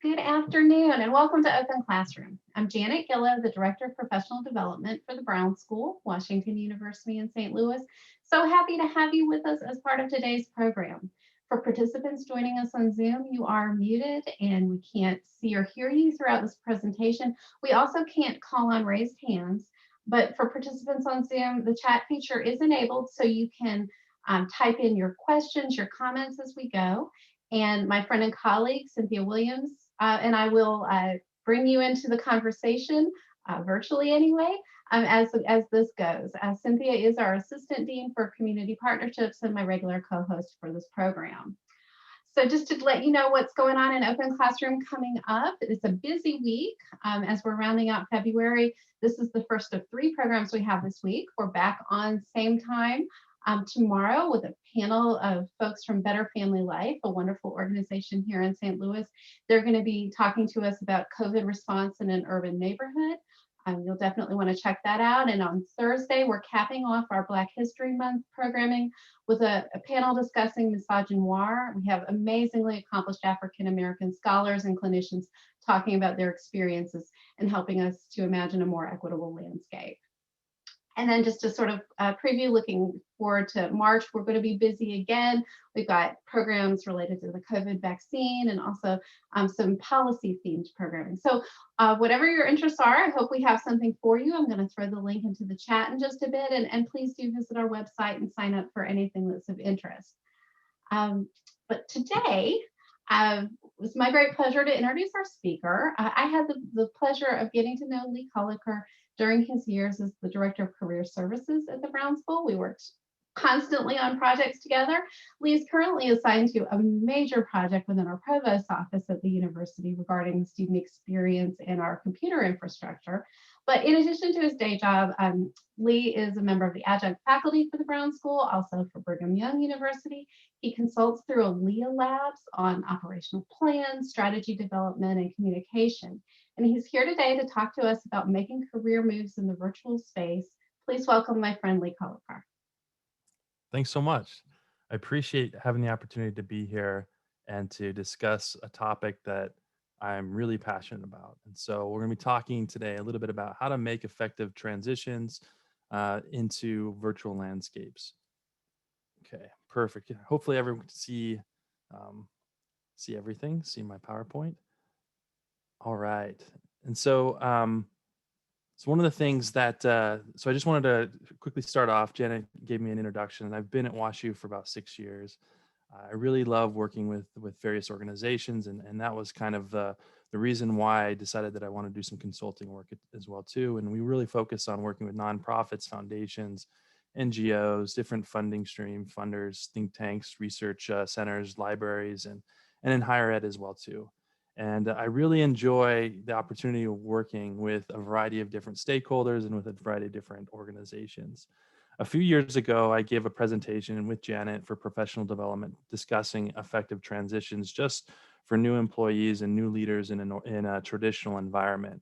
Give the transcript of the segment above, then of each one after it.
Good afternoon and welcome to Open Classroom. I'm Janet Gillow, the Director of Professional Development for the Brown School, Washington University in St. Louis. So happy to have you with us as part of today's program. For participants joining us on Zoom, you are muted and we can't see or hear you throughout this presentation. We also can't call on raised hands, but for participants on Zoom, the chat feature is enabled so you can type in your questions, your comments as we go. And my friend and colleague, Cynthia Williams, and I will bring you into the conversation virtually anyway, as this goes. Cynthia is our Assistant Dean for Community Partnerships and my regular co-host for this program. So just to let you know what's going on in Open Classroom coming up, it's a busy week as we're rounding out February. This is the first of 3 programs we have this week. We're back on same time tomorrow with a panel of folks from Better Family Life, a wonderful organization here in St. Louis. They're going to be talking to us about COVID response in an urban neighborhood. You'll definitely want to check that out. And on Thursday, we're capping off our Black History Month programming with a panel discussing misogynoir. We have amazingly accomplished African-American scholars and clinicians talking about their experiences and helping us to imagine a more equitable landscape. And then just to sort of preview, looking forward to March, we're going to be busy again. We've got programs related to the COVID vaccine and also some policy themed programming. So whatever your interests are, I hope we have something for you. I'm going to throw the link into the chat in just a bit, and please do visit our website and sign up for anything that's of interest. But today, it's my great pleasure to introduce our speaker. I had the pleasure of getting to know Lee Koelliker during his years as the Director of Career Services at the Brown School. We worked constantly on projects together. Lee is currently assigned to a major project within our Provost's office at the university regarding student experience and our computer infrastructure. But in addition to his day job, Lee is a member of the adjunct faculty for the Brown School, also for Brigham Young University. He consults through Aaliyah Labs on operational plans, strategy development, and communication. And he's here today to talk to us about making career moves in the virtual space. Please welcome my friend Lee Koelliker. Thanks so much. I appreciate having the opportunity to be here and to discuss a topic that I'm really passionate about. And so we're going to be talking today a little bit about how to make effective transitions into virtual landscapes. Okay, perfect. Yeah, hopefully everyone can see everything, see my PowerPoint. All right. And so one of the things that, so I just wanted to quickly start off. Janet gave me an introduction, and I've been at WashU for about 6 years. I really love working with various organizations, and that was kind of the reason why I decided that I want to do some consulting work as well too. And we really focus on working with nonprofits, foundations, NGOs, different funding stream funders, think tanks, research centers, libraries, and in higher ed as well too. And I really enjoy the opportunity of working with a variety of different stakeholders and with a variety of different organizations. A few years ago, I gave a presentation with Janet for professional development discussing effective transitions just for new employees and new leaders in a traditional environment.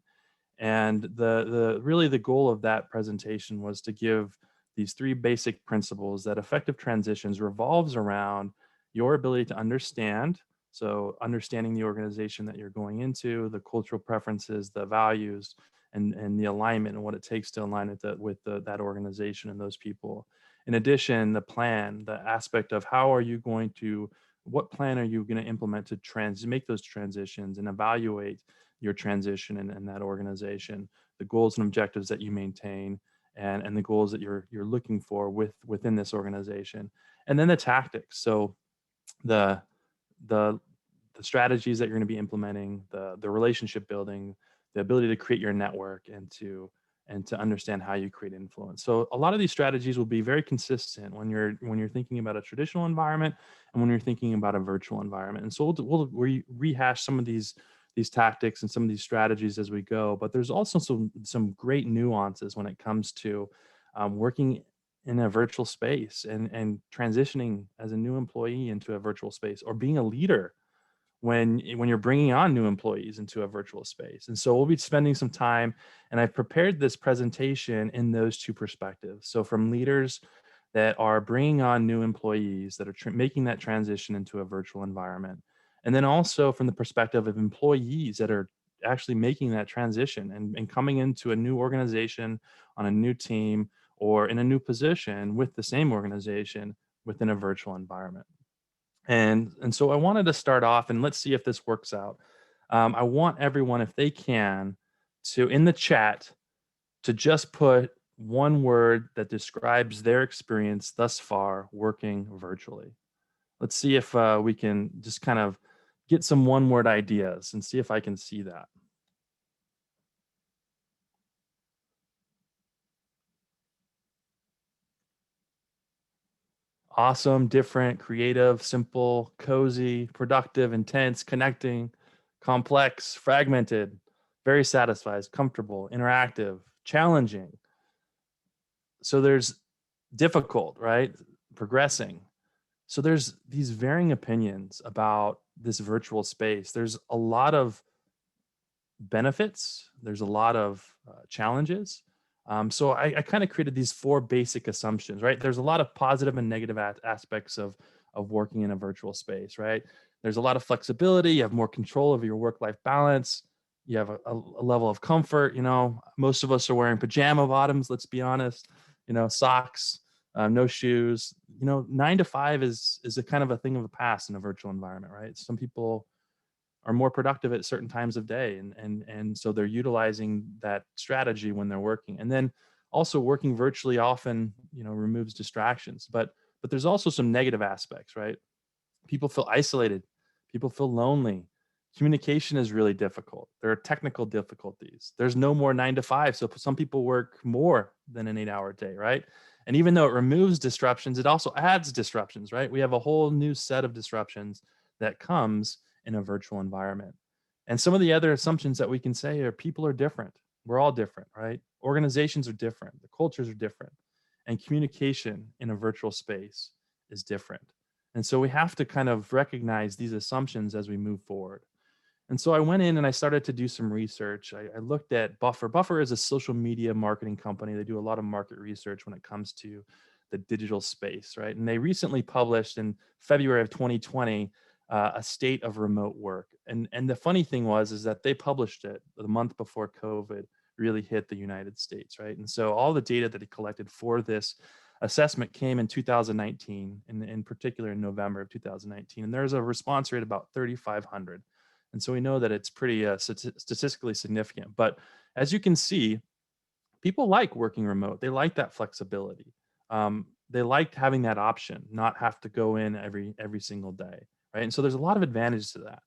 And really the goal of that presentation was to give these 3 basic principles that effective transitions revolves around your ability to understand. So understanding the organization that you're going into, the cultural preferences, the values, and the alignment and what it takes to align with that organization and those people. In addition, the plan, the aspect of what plan are you going to implement to make those transitions and evaluate your transition in that organization, the goals and objectives that you maintain, and the goals that you're looking for within this organization, and then the tactics. So the strategies that you're going to be implementing, the relationship building, the ability to create your network, and to understand how you create influence. So a lot of these strategies will be very consistent when you're thinking about a traditional environment and when you're thinking about a virtual environment. And so we'll rehash some of these tactics and some of these strategies as we go. But there's also some great nuances when it comes to working in a virtual space and transitioning as a new employee into a virtual space, or being a leader when you're bringing on new employees into a virtual space. And so we'll be spending some time, and I've prepared this presentation in those 2 perspectives. So from leaders that are bringing on new employees that are making that transition into a virtual environment, And then also from the perspective of employees that are actually making that transition and coming into a new organization on a new team or in a new position with the same organization within a virtual environment. And so I wanted to start off and let's see if this works out. I want everyone, if they can, to in the chat to just put one word that describes their experience thus far working virtually. Let's see if we can just kind of get some one word ideas and see if I can see that. Awesome, different, creative, simple, cozy, productive, intense, connecting, complex, fragmented, very satisfied, comfortable, interactive, challenging. So there's difficult, right? Progressing. So there's these varying opinions about this virtual space. There's a lot of benefits, there's a lot of challenges. So I kind of created these four basic assumptions, right? There's a lot of positive and negative aspects of working in a virtual space, right? There's a lot of flexibility. You have more control over your work-life balance. You have a level of comfort. You know, most of us are wearing pajama bottoms. Let's be honest. You know, socks, no shoes. You know, 9 to 5 is a kind of a thing of the past in a virtual environment, right? Some people are more productive at certain times of day and so they're utilizing that strategy when they're working. And then also working virtually often, you know, removes distractions, but there's also some negative aspects, right? People feel isolated, people feel lonely, communication is really difficult, there are technical difficulties, there's no more 9 to 5, so some people work more than an 8-hour day, right? And even though it removes disruptions, it also adds disruptions, right? We have a whole new set of disruptions that comes in a virtual environment. And some of the other assumptions that we can say are people are different, we're all different, right? Organizations are different, the cultures are different, and communication in a virtual space is different. And so we have to kind of recognize these assumptions as we move forward. And so I went in and I started to do some research. I looked at Buffer. Buffer is a social media marketing company. They do a lot of market research when it comes to the digital space, right? And they recently published in February of 2020 a state of remote work. And the funny thing was is that they published it the month before COVID really hit the United States, right? And so all the data that he collected for this assessment came in 2019, in particular in November of 2019. And there's a response rate about 3,500. And so we know that it's pretty statistically significant. But as you can see, people like working remote. They like that flexibility. They liked having that option, not have to go in every single day, right? And so there's a lot of advantages to that.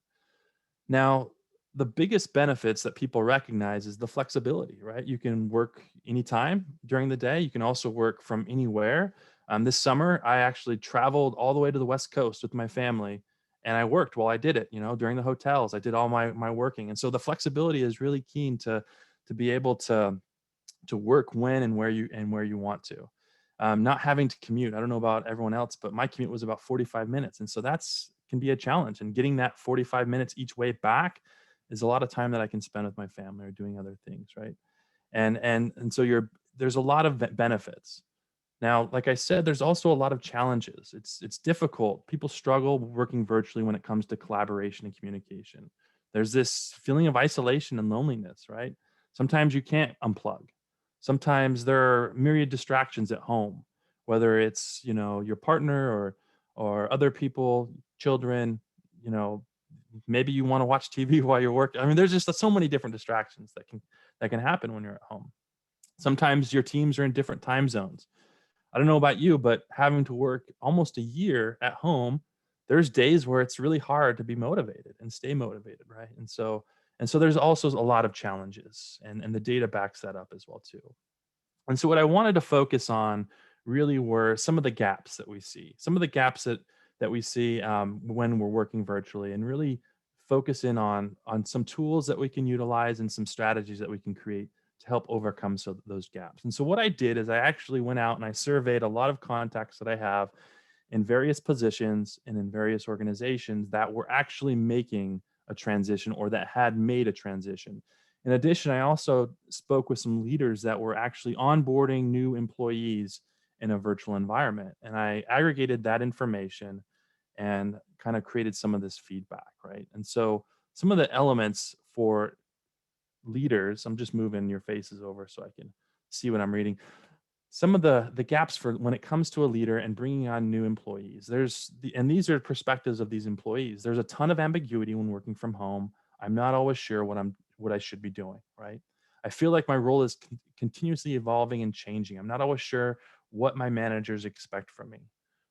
Now, the biggest benefits that people recognize is the flexibility, right? You can work anytime during the day. You can also work from anywhere. This summer, I actually traveled all the way to the West Coast with my family, and I worked while I did it. You know, during the hotels, I did all my working, and so the flexibility is really keen to be able to work when and where you want to. Not having to commute. I don't know about everyone else, but my commute was about 45 minutes, and so that's can be a challenge. And getting that 45 minutes each way back is a lot of time that I can spend with my family or doing other things, right? And so there's a lot of benefits. Now, like I said, there's also a lot of challenges. It's difficult. People struggle working virtually when it comes to collaboration and communication. There's this feeling of isolation and loneliness, right? Sometimes you can't unplug. Sometimes there are myriad distractions at home, whether it's, you know, your partner or other people, children, you know, maybe you want to watch TV while you're working. I mean, there's just so many different distractions that can happen when you're at home. Sometimes your teams are in different time zones. I don't know about you, but having to work almost a year at home, there's days where it's really hard to be motivated and stay motivated, right? And so there's also a lot of challenges, and the data backs that up as well too. And so what I wanted to focus on really were some of the gaps that we see, some of the gaps that we see when we're working virtually, and really focus in on some tools that we can utilize and some strategies that we can create to help overcome those gaps. And so what I did is I actually went out and I surveyed a lot of contacts that I have in various positions and in various organizations that were actually making a transition or that had made a transition. In addition, I also spoke with some leaders that were actually onboarding new employees in a virtual environment. And I aggregated that information and kind of created some of this feedback, right? And so some of the elements for leaders, I'm just moving your faces over so I can see what I'm reading. Some of the gaps for when it comes to a leader and bringing on new employees, and these are perspectives of these employees. There's a ton of ambiguity when working from home. I'm not always sure what I should be doing, right? I feel like my role is continuously evolving and changing. I'm not always sure what my managers expect from me.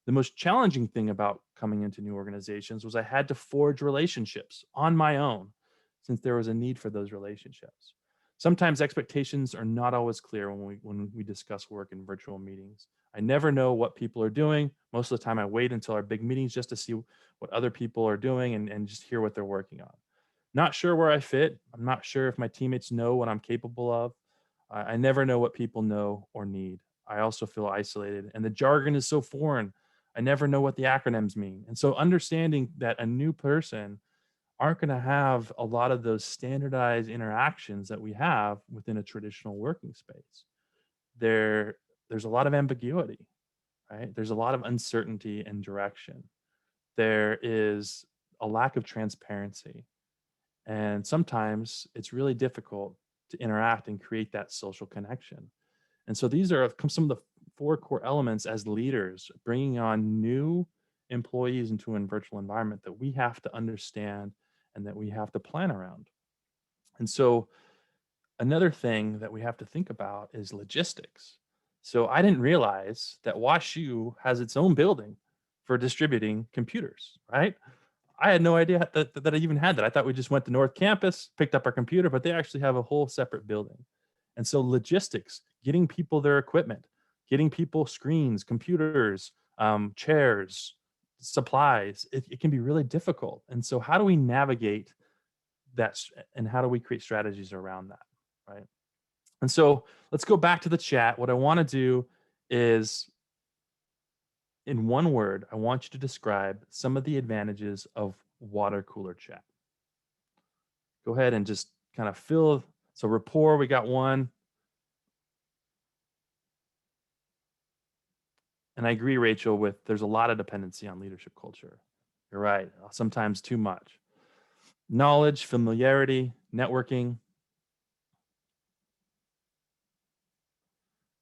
The most challenging thing about coming into new organizations was I had to forge relationships on my own, since there was a need for those relationships. Sometimes expectations are not always clear when we discuss work in virtual meetings. I never know what people are doing. Most of the time I wait until our big meetings just to see what other people are doing and just hear what they're working on. Not sure where I fit. I'm not sure if my teammates know what I'm capable of. I never know what people know or need. I also feel isolated, and the jargon is so foreign. I never know what the acronyms mean. And so understanding that a new person aren't going to have a lot of those standardized interactions that we have within a traditional working space. There's a lot of ambiguity, right? There's a lot of uncertainty and direction. There is a lack of transparency. And sometimes it's really difficult to interact and create that social connection. And so these are some of the four core elements as leaders, bringing on new employees into a virtual environment that we have to understand and that we have to plan around. And so another thing that we have to think about is logistics. So I didn't realize that WashU has its own building for distributing computers, right? I had no idea that I even had that. I thought we just went to North Campus, picked up our computer, but they actually have a whole separate building. And so logistics, getting people their equipment, getting people screens, computers, chairs, supplies, it can be really difficult. And so how do we navigate that and how do we create strategies around that, right? And so let's go back to the chat. What I want to do is, in one word, I want you to describe some of the advantages of water cooler chat. Go ahead and just kind of fill. So rapport, we got one. And I agree, Rachel, with there's a lot of dependency on leadership culture. You're right. Sometimes too much. Knowledge, familiarity, networking,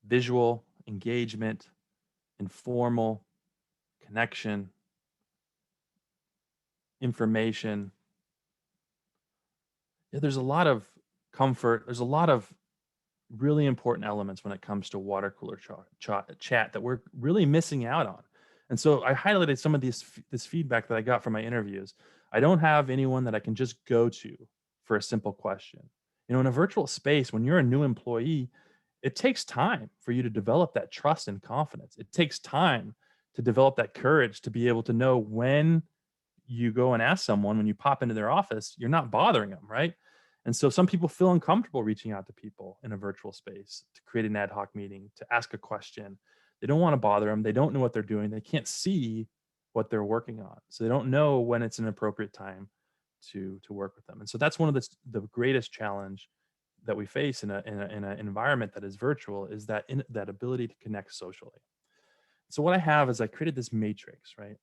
visual, engagement, informal, connection, information. Yeah, there's a lot of comfort. There's a lot of really important elements when it comes to water cooler chat that we're really missing out on. And so I highlighted some of this feedback that I got from my interviews. I don't have anyone that I can just go to for a simple question. You know, in a virtual space, when you're a new employee, it takes time for you to develop that trust and confidence. It takes time to develop that courage to be able to know when you go and ask someone, when you pop into their office, you're not bothering them, right? And so some people feel uncomfortable reaching out to people in a virtual space to create an ad hoc meeting, to ask a question. They don't want to bother them. They don't know what they're doing. They can't see what they're working on. So they don't know when it's an appropriate time to work with them. And so that's one of the greatest challenge that we face in an environment that is virtual is that ability to connect socially. So what I have is I created this matrix, right?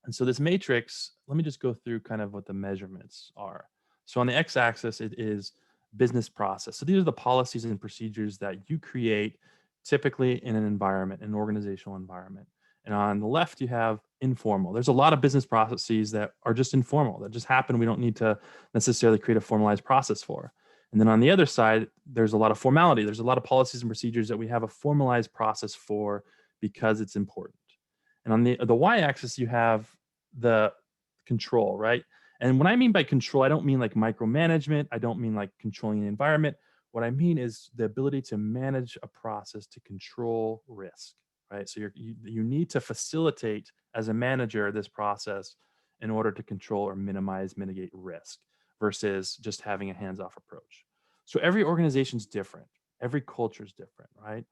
And so this matrix, let me just go through kind of what the measurements are. So on the x-axis, it is business process. So these are the policies and procedures that you create typically in an environment, an organizational environment. And on the left, you have informal. There's a lot of business processes that are just informal, that just happen. We don't need to necessarily create a formalized process for. And then on the other side, there's a lot of formality. There's a lot of policies and procedures that we have a formalized process for because it's important. And on the y-axis, you have the control, right? And what I mean by control, I don't mean like micromanagement. I don't mean like controlling the environment. What I mean is the ability to manage a process to control risk, right? So you need to facilitate as a manager this process in order to control or mitigate risk versus just having a hands-off approach. So every organization's different. Every culture is different, right?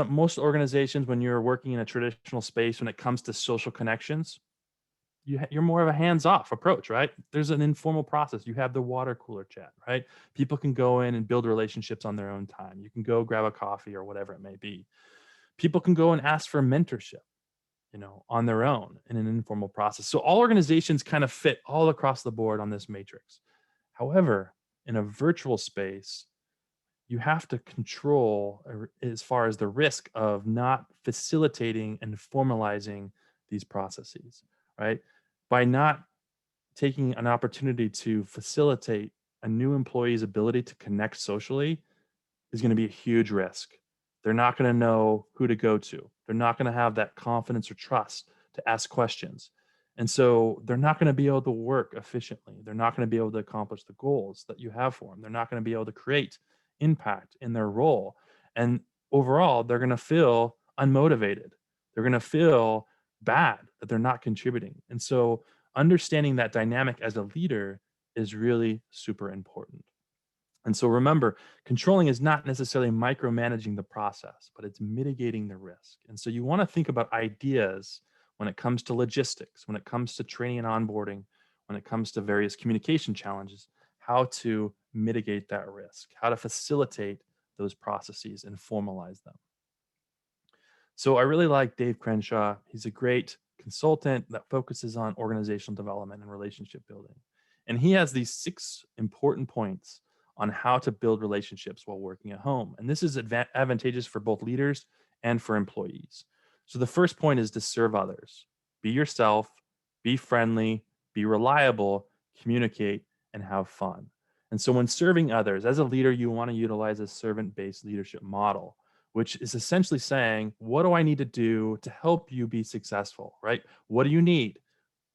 Most organizations, when you're working in a traditional space, when it comes to social connections, you're more of a hands-off approach, right? There's an informal process. You have the water cooler chat, right? People can go in and build relationships on their own time. You can go grab a coffee or whatever it may be. People can go and ask for mentorship. on their own in an informal process. So all organizations kind of fit all across the board on this matrix. However, in a virtual space, you have to control as far as the risk of not facilitating and formalizing these processes, right? By not taking an opportunity to facilitate a new employee's ability to connect socially is going to be a huge risk. They're not going to know who to go to. They're not going to have that confidence or trust to ask questions. And so they're not going to be able to work efficiently. They're not going to be able to accomplish the goals that you have for them. They're not going to be able to create impact in their role. And overall, they're going to feel unmotivated. They're going to feel bad that they're not contributing. And so understanding that dynamic as a leader is really super important. And so remember, controlling is not necessarily micromanaging the process, but it's mitigating the risk. And so you want to think about ideas when it comes to logistics, when it comes to training and onboarding, when it comes to various communication challenges, how to mitigate that risk, how to facilitate those processes and formalize them. So I really like Dave Crenshaw. He's a great consultant that focuses on organizational development and relationship building. And he has these 6 important points on how to build relationships while working at home. And this is advantageous for both leaders and for employees. So the first point is to serve others. Be yourself, be friendly, be reliable, communicate, and have fun. And so when serving others, as a leader, you want to utilize a servant-based leadership model, which is essentially saying, what do I need to do to help you be successful, right? What do you need?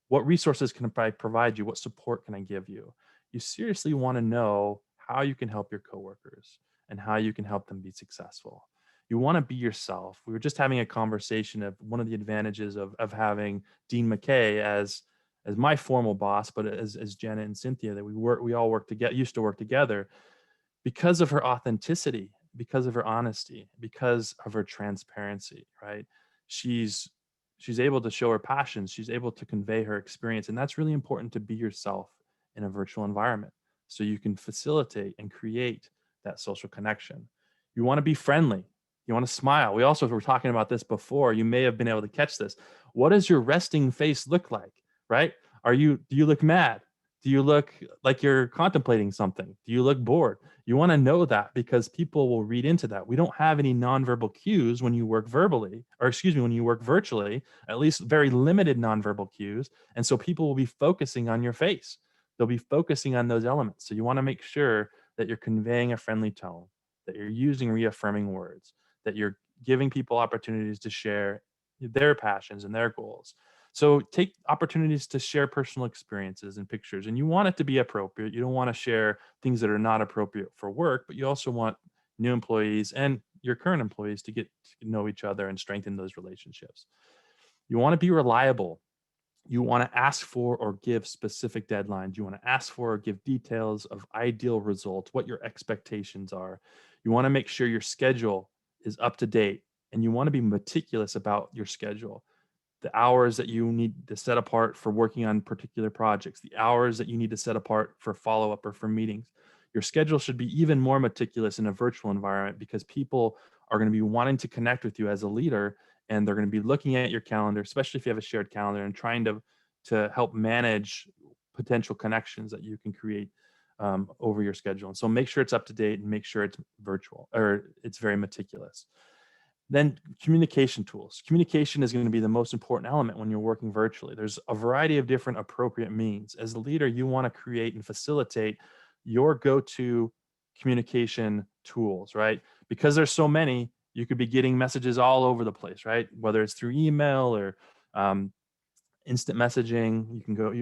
What resources can I provide you? What support can I give you? You seriously want to know how you can help your coworkers and how you can help them be successful. You want to be yourself. We were just having a conversation of one of the advantages of having Dean McKay as my formal boss, but as Janet and Cynthia, that we all work together, used to work together because of her authenticity, because of her honesty, because of her transparency, right? She's she's able to show her passions, she's able to convey her experience, and that's really important to be yourself in a virtual environment so you can facilitate and create that social connection. You want to be friendly. You want to smile. We also were talking about this before. You may have been able to catch this. What does your resting face look like, right? Do you look mad? Do you look like you're contemplating something? Do you look bored? You want to know that because people will read into that. We don't have any nonverbal cues when you work verbally, or excuse me, when you work virtually, at least very limited nonverbal cues. And so people will be focusing on your face. They'll be focusing on those elements. So you want to make sure that you're conveying a friendly tone, that you're using reaffirming words, that you're giving people opportunities to share their passions and their goals. So take opportunities to share personal experiences and pictures, and you want it to be appropriate. You don't want to share things that are not appropriate for work, but you also want new employees and your current employees to get to know each other and strengthen those relationships. You want to be reliable. You want to ask for or give specific deadlines. You want to ask for or give details of ideal results, what your expectations are. You want to make sure your schedule is up to date, and you want to be meticulous about your schedule, the hours that you need to set apart for working on particular projects, the hours that you need to set apart for follow-up or for meetings. Your schedule should be even more meticulous in a virtual environment because people are going to be wanting to connect with you as a leader, and they're going to be looking at your calendar, especially if you have a shared calendar, and trying to help manage potential connections that you can create over your schedule. And so make sure it's up to date and make sure it's virtual or it's very meticulous. Then communication tools. Communication is going to be the most important element when you're working virtually. There's a variety of different appropriate means. As a leader, you want to create and facilitate your go-to communication tools, right? Because there's so many, you could be getting messages all over the place, right? Whether it's through email or um, instant messaging. You can go,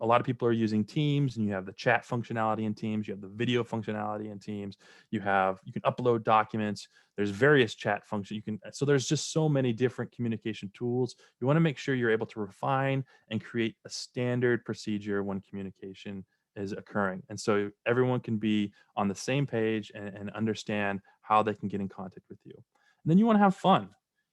a lot of people are using Teams, and you have the chat functionality in Teams, you have the video functionality in Teams, you can upload documents, there's various chat functions. So there's just so many different communication tools. You want to make sure you're able to refine and create a standard procedure when communication is occurring. And so everyone can be on the same page and understand how they can get in contact with you. And then you want to have fun.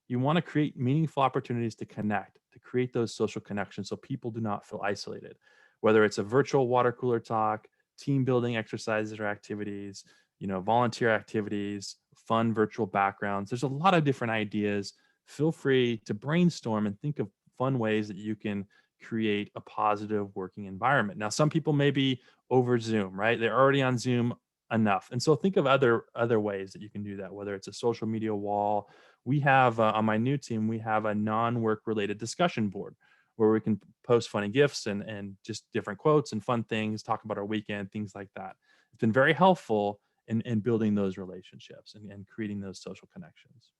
You want to create meaningful opportunities to connect, to create those social connections so people do not feel isolated. Whether it's a virtual water cooler talk, team building exercises or activities, volunteer activities, fun virtual backgrounds. There's a lot of different ideas feel free to brainstorm and think of fun ways that you can create a positive working environment. Now, some people may be over Zoom, right? They're already on Zoom enough. And so think of other ways that you can do that, whether it's a social media wall. We have on my new team, we have a non-work related discussion board where we can post funny gifs and just different quotes and fun things, talk about our weekend, things like that. It's been very helpful in building those relationships and creating those social connections.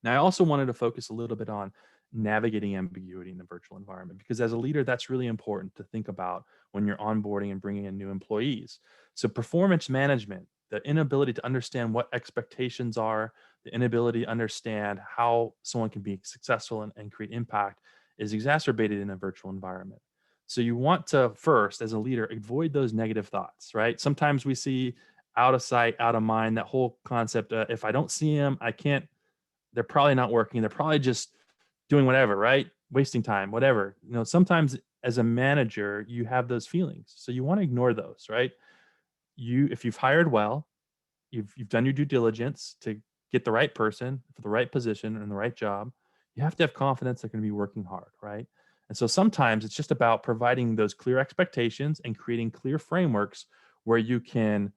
Now, I also wanted to focus a little bit on navigating ambiguity in the virtual environment, because as a leader, that's really important to think about when you're onboarding and bringing in new employees. So performance management, the inability to understand what expectations are, the inability to understand how someone can be successful and create impact is exacerbated in a virtual environment. So you want to first, as a leader, avoid those negative thoughts, right? Sometimes we see out of sight, out of mind, that whole concept, if I don't see them, I can't, they're probably not working. They're probably just doing whatever, right? Wasting time, whatever. Sometimes as a manager, you have those feelings. So you want to ignore those, right? If you've hired well, you've done your due diligence to get the right person for the right position and the right job, you have to have confidence they're going to be working hard, right? And so sometimes it's just about providing those clear expectations and creating clear frameworks where you can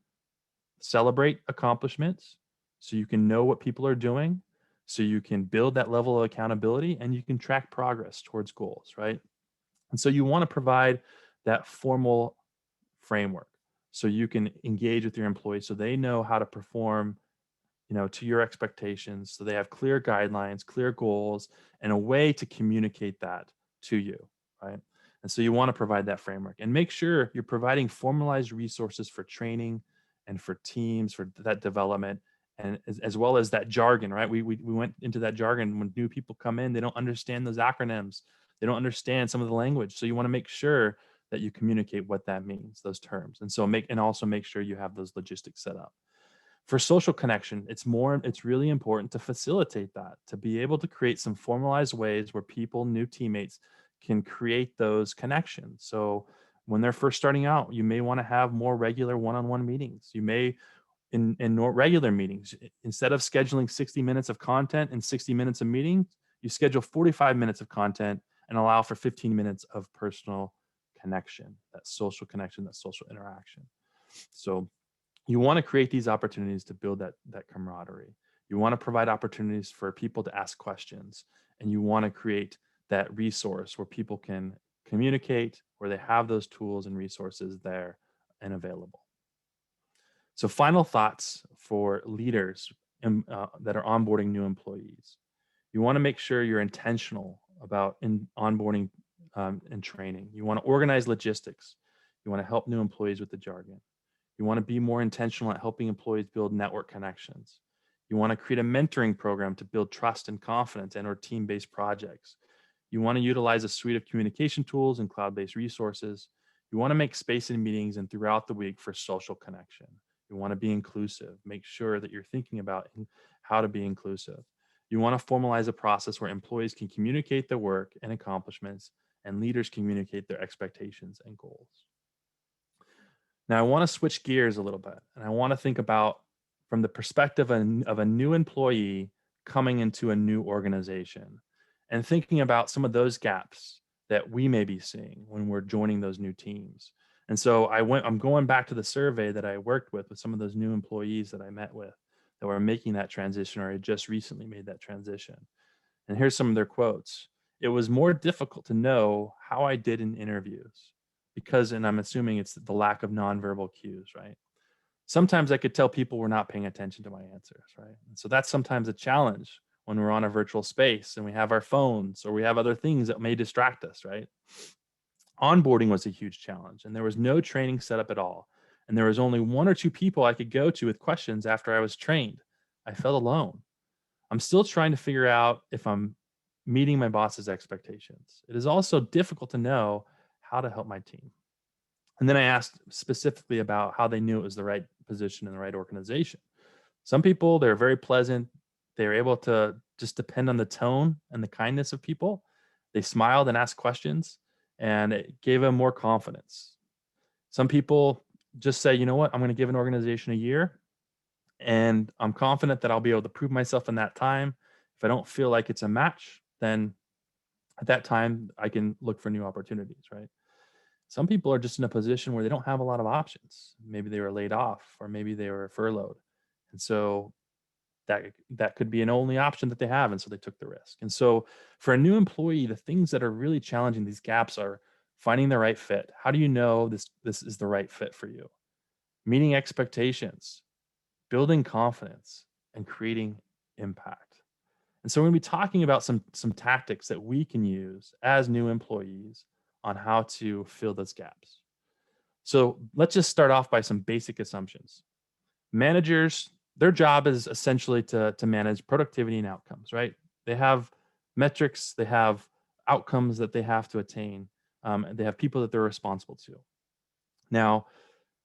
celebrate accomplishments so you can know what people are doing, so you can build that level of accountability and you can track progress towards goals, right? And so you want to provide that formal framework so you can engage with your employees so they know how to perform, to your expectations, so they have clear guidelines, clear goals, and a way to communicate that to you, right? And so you want to provide that framework and make sure you're providing formalized resources for training and for teams for that development, and as well as that jargon, right? We went into that jargon. When new people come in, they don't understand those acronyms, they don't understand some of the language, so you want to make sure that you communicate what that means, those terms, and so also make sure you have those logistics set up. For social connection, it's really important to facilitate that, to be able to create some formalized ways where people, new teammates, can create those connections. So when they're first starting out, you may want to have more regular one-on-one meetings. You may, in more regular meetings, instead of scheduling 60 minutes of content and 60 minutes of meetings, you schedule 45 minutes of content and allow for 15 minutes of personal connection, that social connection, that social interaction. So you want to create these opportunities to build that camaraderie. You want to provide opportunities for people to ask questions, and you want to create that resource where people can communicate, where they have those tools and resources there and available. So final thoughts for leaders that are onboarding new employees. You want to make sure you're intentional about onboarding and training. You want to organize logistics. You want to help new employees with the jargon. You want to be more intentional at helping employees build network connections. You want to create a mentoring program to build trust and confidence and/or team-based projects. You want to utilize a suite of communication tools and cloud-based resources. You want to make space in meetings and throughout the week for social connection. You want to be inclusive. Make sure that you're thinking about how to be inclusive. You want to formalize a process where employees can communicate their work and accomplishments, and leaders communicate their expectations and goals. Now, I want to switch gears a little bit, and I want to think about from the perspective of a new employee coming into a new organization and thinking about some of those gaps that we may be seeing when we're joining those new teams. And so I'm going back to the survey that I worked with some of those new employees that I met with that were making that transition or had just recently made that transition. And here's some of their quotes. It was more difficult to know how I did in interviews because, and I'm assuming it's the lack of nonverbal cues, right? Sometimes I could tell people were not paying attention to my answers, right? And so that's sometimes a challenge when we're on a virtual space and we have our phones or we have other things that may distract us, right? Onboarding was a huge challenge, and there was no training set up at all. And there was only one or two people I could go to with questions after I was trained. I felt alone. I'm still trying to figure out if I'm meeting my boss's expectations. It is also difficult to know how to help my team. And then I asked specifically about how they knew it was the right position in the right organization. Some people, they're very pleasant. They're able to just depend on the tone and the kindness of people. They smiled and asked questions, and it gave them more confidence. Some people just say, you know what, I'm going to give an organization a year, and I'm confident that I'll be able to prove myself in that time. If I don't feel like it's a match, then at that time I can look for new opportunities, right? Some people are just in a position where they don't have a lot of options. Maybe they were laid off, or maybe they were furloughed. And so that could be an only option that they have, and so they took the risk. And so for a new employee, the things that are really challenging, these gaps, are finding the right fit. How do you know this is the right fit for you? Meeting expectations, building confidence, and creating impact. And so we're going to be talking about some tactics that we can use as new employees on how to fill those gaps. So let's just start off by some basic assumptions. Managers, their job is essentially to manage productivity and outcomes, right? They have metrics, they have outcomes that they have to attain, and they have people that they're responsible to. Now,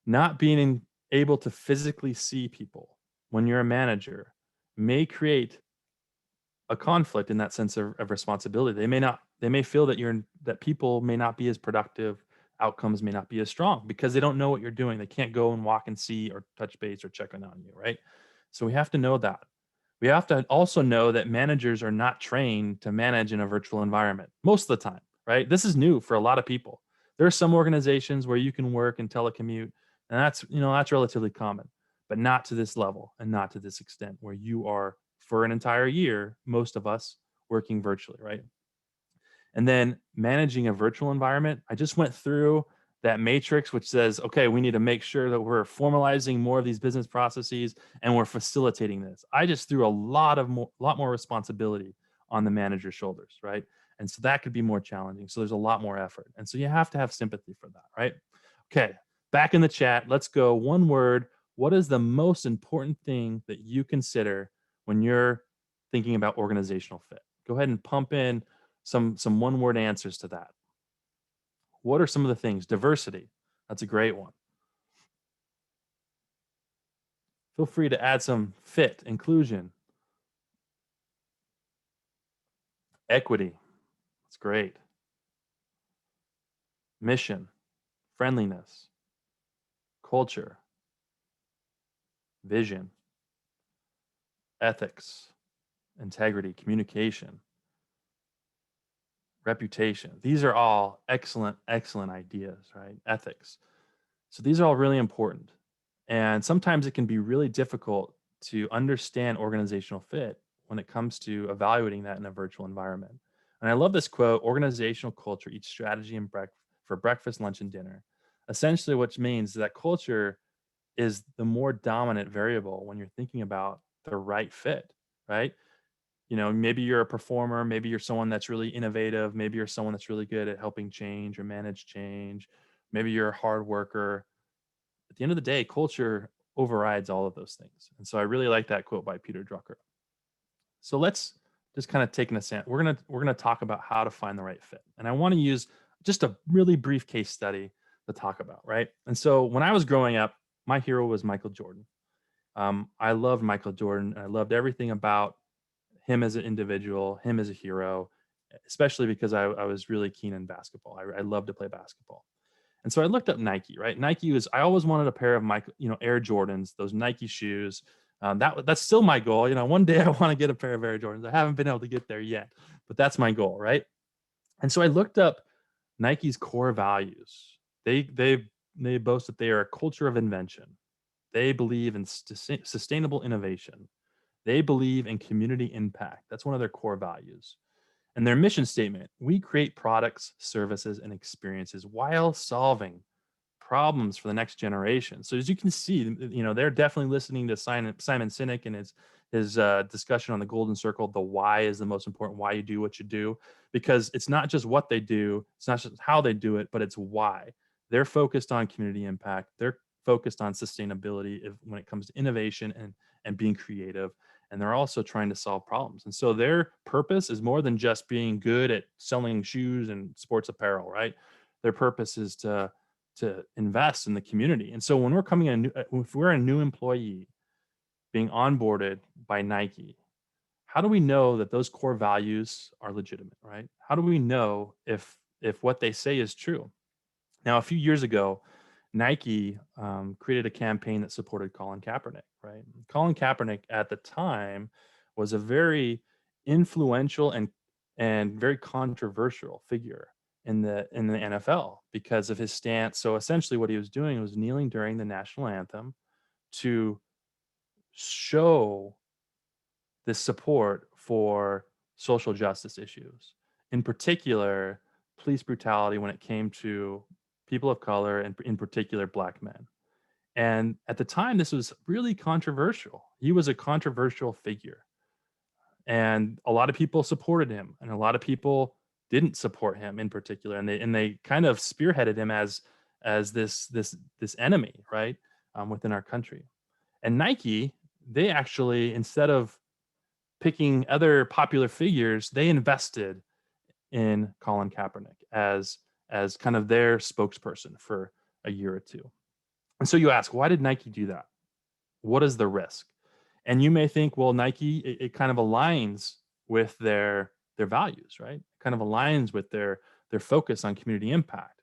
not being able to physically see people when you're a manager may create a conflict in that sense of responsibility. They may feel that that people may not be as productive, outcomes may not be as strong because they don't know what you're doing. They can't go and walk and see or touch base or check on you, right? So we have to know that. We have to also know that managers are not trained to manage in a virtual environment most of the time, right? This is new for a lot of people. There are some organizations where you can work and telecommute, and that's relatively common, but not to this level and not to this extent where you are for an entire year, most of us working virtually, right? And then managing a virtual environment, I just went through that matrix, which says, okay, we need to make sure that we're formalizing more of these business processes and we're facilitating this. I just threw a lot more responsibility on the manager's shoulders, right? And so that could be more challenging. So there's a lot more effort. And so you have to have sympathy for that, right? Okay, back in the chat, let's go. One word. What is the most important thing that you consider when you're thinking about organizational fit? Go ahead and pump in some one word answers to that. What are some of the things? Diversity. That's a great one. Feel free to add some fit, inclusion, equity. That's great. Mission, friendliness, culture, vision, ethics, integrity, communication, reputation. These are all excellent ideas, right? Ethics. So these are all really important. And sometimes it can be really difficult to understand organizational fit when it comes to evaluating that in a virtual environment. And I love this quote: organizational culture eats strategy and for breakfast, lunch, and dinner. Essentially, which means that culture is the more dominant variable when you're thinking about the right fit, right? Maybe you're a performer, maybe you're someone that's really innovative, maybe you're someone that's really good at helping change or manage change, maybe you're a hard worker. At the end of the day, culture overrides all of those things. And so I really like that quote by Peter Drucker. So let's just kind of take an ascent. We're gonna talk about how to find the right fit. And I want to use just a really brief case study to talk about, right? And so when I was growing up, my hero was Michael Jordan. I loved Michael Jordan. I loved everything about him as an individual, him as a hero, especially because I was really keen in basketball. I love to play basketball. And so I looked up Nike, right? I always wanted a pair of Air Jordans, those Nike shoes. That's still my goal. One day I want to get a pair of Air Jordans. I haven't been able to get there yet, but that's my goal, right? And so I looked up Nike's core values. They boast that they are a culture of invention. They believe in sustainable innovation. They believe in community impact. That's one of their core values. And their mission statement: we create products, services, and experiences while solving problems for the next generation. So as you can see, they're definitely listening to Simon Sinek and his discussion on the golden circle. The why is the most important. Why you do what you do, because it's not just what they do, it's not just how they do it, but it's why. They're focused on community impact. They're focused on sustainability when it comes to innovation and being creative. And they're also trying to solve problems. And so their purpose is more than just being good at selling shoes and sports apparel, right? Their purpose is to invest in the community. And so when we're if we're a new employee being onboarded by Nike, how do we know that those core values are legitimate, right? How do we know if what they say is true? Now, a few years ago, Nike created a campaign that supported Colin Kaepernick, right? Colin Kaepernick at the time was a very influential and very controversial figure in the NFL because of his stance. So essentially what he was doing was kneeling during the national anthem to show this support for social justice issues, in particular police brutality when it came to people of color and in particular Black men. And at the time, this was really controversial. He was a controversial figure, and a lot of people supported him, and a lot of people didn't support him in particular, and they kind of spearheaded him as this enemy, right, within our country. And Nike, they actually, instead of picking other popular figures, they invested in Colin Kaepernick as kind of their spokesperson for a year or two. And so you ask, why did Nike do that? What is the risk? And you may think, well, Nike, it kind of aligns with their values, right? It kind of aligns with their focus on community impact.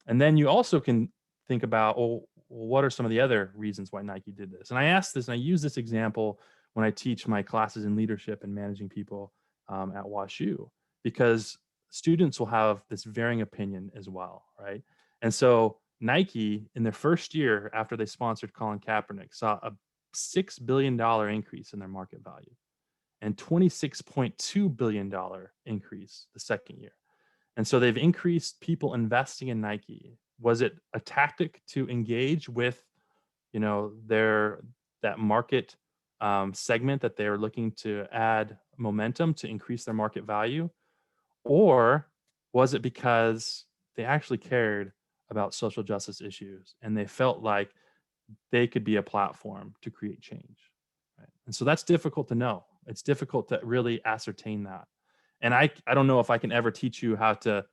And then you also can think about, well, what are some of the other reasons why Nike did this? And I ask this, and I use this example when I teach my classes in leadership and managing people at WashU, because students will have this varying opinion as well, right? And so Nike, in their first year after they sponsored Colin Kaepernick, saw a $6 billion increase in their market value and $26.2 billion increase the second year. And so they've increased people investing in Nike. Was it a tactic to engage with, their that market segment that they are looking to add momentum to increase their market value? Or was it because they actually cared about social justice issues and they felt like they could be a platform to create change? Right? And so that's difficult to know. It's difficult to really ascertain that. And I don't know if I can ever teach you how to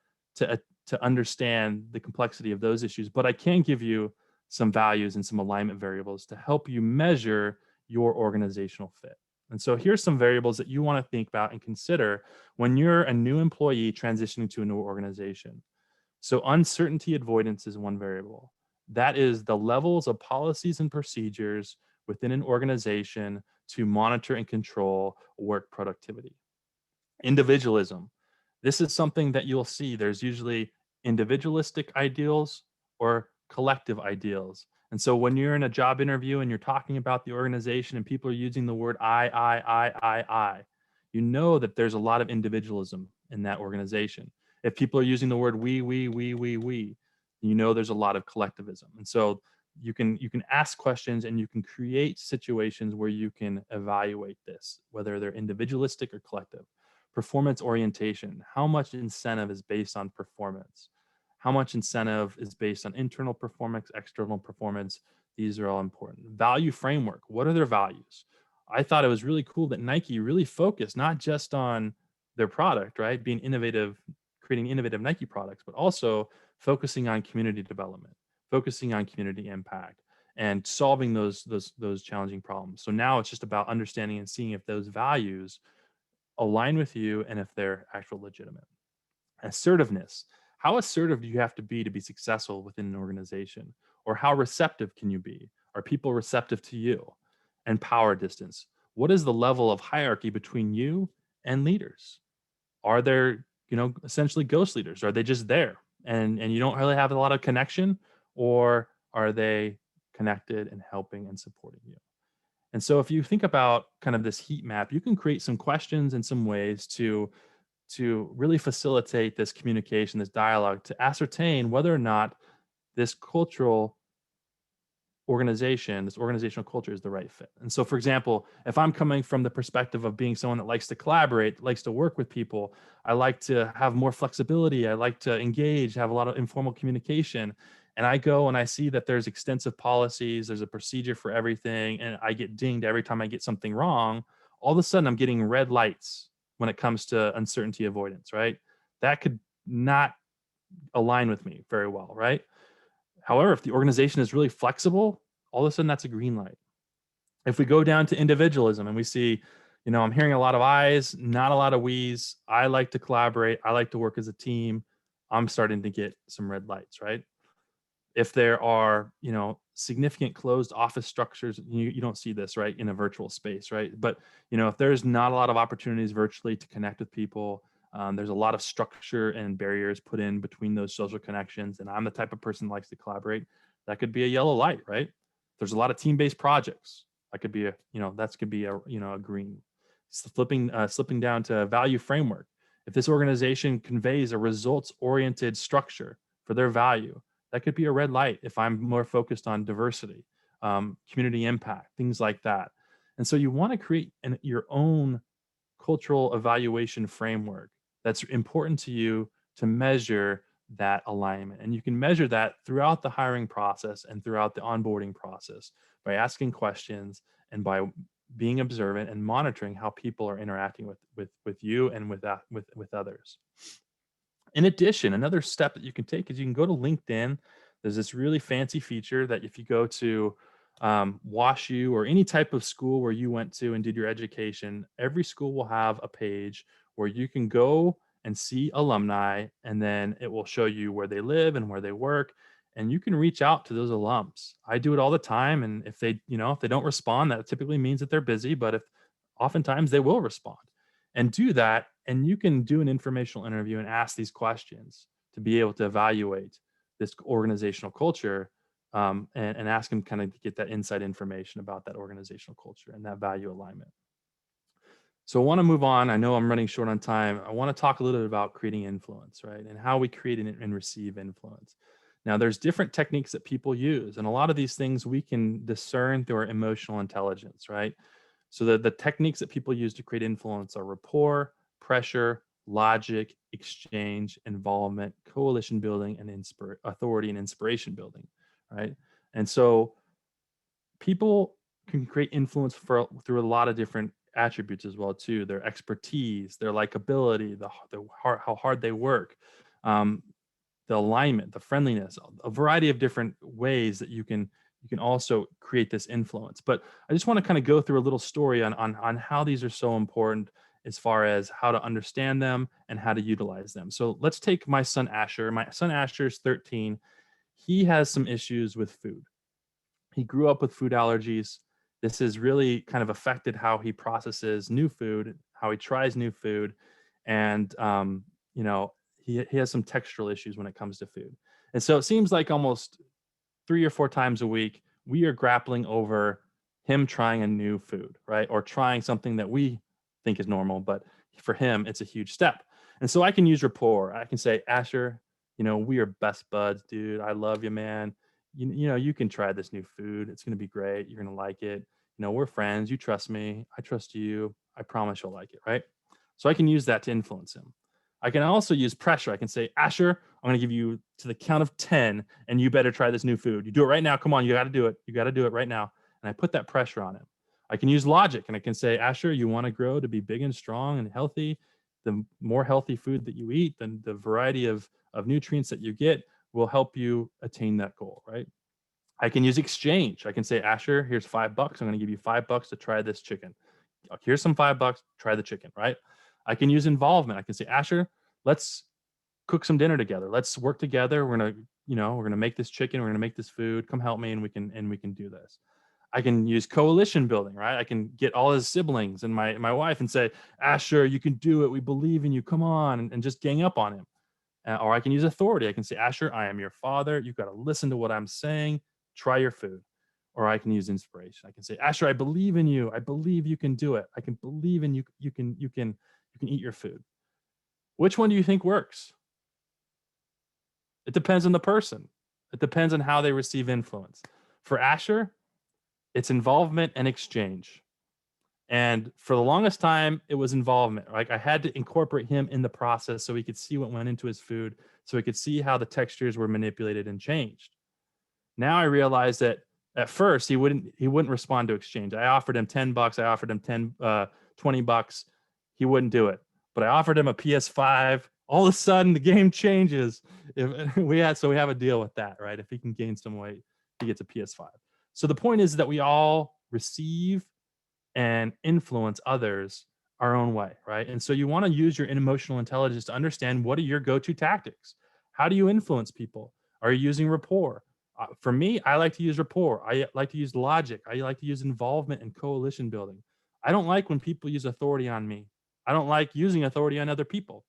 understand the complexity of those issues, but I can give you some values and some alignment variables to help you measure your organizational fit. And so here's some variables that you want to think about and consider when you're a new employee transitioning to a new organization. So uncertainty avoidance is one variable. That is the levels of policies and procedures within an organization to monitor and control work productivity. Individualism. This is something that you'll see. There's usually individualistic ideals or collective ideals. And so when you're in a job interview and you're talking about the organization and people are using the word I, you know that there's a lot of individualism in that organization. If people are using the word we, you know there's a lot of collectivism. And so you can ask questions and you can create situations where you can evaluate this, whether they're individualistic or collective. Performance orientation. How much incentive is based on performance? How much incentive is based on internal performance, external performance? These are all important. Value framework. What are their values? I thought it was really cool that Nike really focused not just on their product, right? Being innovative, creating innovative Nike products, but also focusing on community development, focusing on community impact, and solving those challenging problems. So now it's just about understanding and seeing if those values align with you and if they're actual legitimate. Assertiveness. How assertive do you have to be successful within an organization? Or how receptive can you be? Are people receptive to you? And power distance. What is the level of hierarchy between you and leaders? Are there, essentially ghost leaders? Are they just there and you don't really have a lot of connection? Or are they connected and helping and supporting you? And so if you think about kind of this heat map, you can create some questions and some ways to really facilitate this communication, this dialogue, to ascertain whether or not this this organizational culture is the right fit. And so, for example, if I'm coming from the perspective of being someone that likes to collaborate, likes to work with people, I like to have more flexibility, I like to engage, have a lot of informal communication, and I go and I see that there's extensive policies, there's a procedure for everything, and I get dinged every time I get something wrong, all of a sudden I'm getting red lights when it comes to uncertainty avoidance, right? That could not align with me very well, right? However, if the organization is really flexible, all of a sudden that's a green light. If we go down to individualism and we see, I'm hearing a lot of I's, not a lot of we's. I like to collaborate. I like to work as a team. I'm starting to get some red lights, right? If there are, significant closed office structures, you don't see this, right, in a virtual space, right? But, if there's not a lot of opportunities virtually to connect with people, there's a lot of structure and barriers put in between those social connections. And I'm the type of person that likes to collaborate. That could be a yellow light, right? There's a lot of team-based projects. That could be that could be a green. Slipping down to a value framework. If this organization conveys a results-oriented structure for their value, that could be a red light if I'm more focused on diversity, community impact, things like that. And so you want to create your own cultural evaluation framework that's important to you to measure that alignment. And you can measure that throughout the hiring process and throughout the onboarding process by asking questions and by being observant and monitoring how people are interacting with you and with others. In addition, another step that you can take is you can go to LinkedIn. There's this really fancy feature that if you go to WashU or any type of school where you went to and did your education, every school will have a page where you can go and see alumni, and then it will show you where they live and where they work, and you can reach out to those alums. I do it all the time, and if they don't respond, that typically means that they're busy, but if oftentimes they will respond and do that, and you can do an informational interview and ask these questions to be able to evaluate this organizational culture, and ask them kind of get that inside information about that organizational culture and that value alignment. So I want to move on. I know I'm running short on time. I want to talk a little bit about creating influence, right? And how we create and receive influence. Now, there's different techniques that people use, and a lot of these things we can discern through our emotional intelligence, right? So the techniques that people use to create influence are rapport, pressure, logic, exchange, involvement, coalition building, and authority and inspiration building, right? And so people can create influence through a lot of different attributes as well too. Their expertise, their likability, how hard they work, um, the alignment, the friendliness, a variety of different ways that you can also create this influence. But I just want to kind of go through a little story on how these are so important as far as how to understand them and how to utilize them. So let's take my son Asher. My son Asher is 13. He has some issues with food. He grew up with food allergies. This has really kind of affected how he processes new food, how he tries new food, and he has some textural issues when it comes to food. And so it seems like almost 3 or 4 times a week we are grappling over him trying a new food, right? Or trying something that we think is normal, but for him it's a huge step. And so I can use rapport. I can say, Asher, we are best buds, dude. I love you, man. You can try this new food. It's going to be great. You're going to like it. We're friends. You trust me. I trust you. I promise you'll like it, right? So I can use that to influence him. I can also use pressure. I can say, Asher, I'm going to give you to the count of 10, and you better try this new food. You do it right now. Come on, you got to do it. You got to do it right now. And I put that pressure on him. I can use logic, and I can say, Asher, you want to grow to be big and strong and healthy. The more healthy food that you eat, then the variety of nutrients that you get will help you attain that goal, right? I can use exchange. I can say, Asher, here's $5. I'm going to give you $5 to try this chicken. Here's some $5. Try the chicken, right? I can use involvement. I can say, Asher, let's cook some dinner together. Let's work together. We're gonna make this chicken. We're gonna make this food. Come help me, and we can do this. I can use coalition building, right? I can get all his siblings and my wife and say, Asher, you can do it. We believe in you. Come on, and just gang up on him. Or I can use authority. I can say, Asher, I am your father. You've got to listen to what I'm saying. Try your food. Or I can use inspiration. I can say, Asher, I believe in you. I believe you can do it. I can believe in you. You can eat your food. Which one do you think works? It depends on the person. It depends on how they receive influence. For Asher, it's involvement and exchange. And for the longest time, it was involvement. Like I had to incorporate him in the process so he could see what went into his food, so he could see how the textures were manipulated and changed. Now I realized that at first he wouldn't respond to exchange. I offered him $10. I offered him $20. He wouldn't do it. But I offered him a PS5. All of a sudden, the game changes. We have a deal with that, right? If he can gain some weight, he gets a PS5. So the point is that we all receive and influence others our own way, right? And so you want to use your emotional intelligence to understand what are your go-to tactics. How do you influence people? Are you using rapport? For me, I like to use rapport. I like to use logic. I like to use involvement and coalition building. I don't like when people use authority on me. I don't like using authority on other people,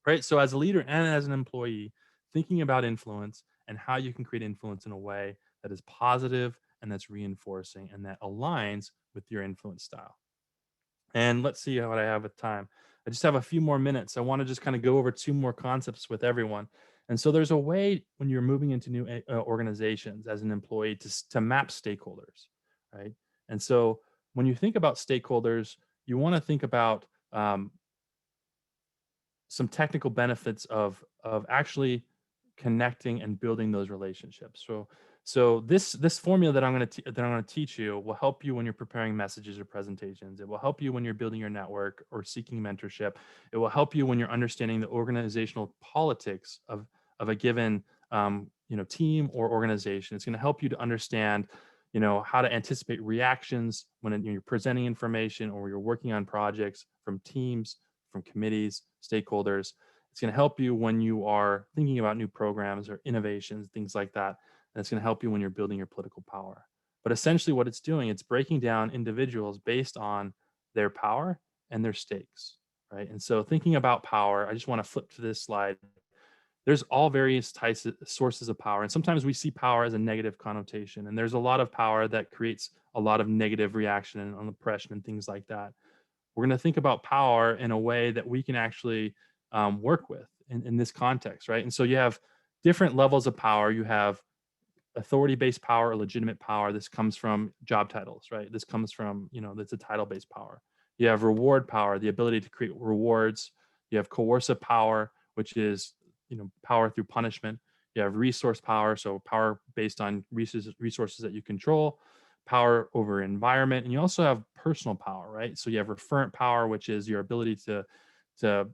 right? So as a leader and as an employee, thinking about influence and how you can create influence in a way that is positive and that's reinforcing and that aligns with your influence style. And let's see what I have with time. I just have a few more minutes. I want to just kind of go over two more concepts with everyone. And so there's a way when you're moving into new organizations as an employee to map stakeholders, right? And so when you think about stakeholders, you want to think about some technical benefits of actually connecting and building those relationships. So this formula that I'm going to teach you will help you when you're preparing messages or presentations. It will help you when you're building your network or seeking mentorship. It will help you when you're understanding the organizational politics of a given team or organization. It's going to help you to understand how to anticipate reactions when you're presenting information or you're working on projects from teams, from committees, stakeholders. It's going to help you when you are thinking about new programs or innovations, things like that. And it's going to help you when you're building your political power. But essentially, what it's doing, it's breaking down individuals based on their power and their stakes, right? And so, thinking about power, I just want to flip to this slide. There's all various types of sources of power, and sometimes we see power as a negative connotation. And there's a lot of power that creates a lot of negative reaction and oppression and things like that. We're going to think about power in a way that we can actually work with in this context, right? And so you have different levels of power. You have authority-based power or legitimate power. This comes from job titles, right? This comes from, that's a title-based power. You have reward power, the ability to create rewards. You have coercive power, which is, power through punishment. You have resource power, so power based on resources that you control, power over environment, and you also have personal power, right? So you have referent power, which is your ability to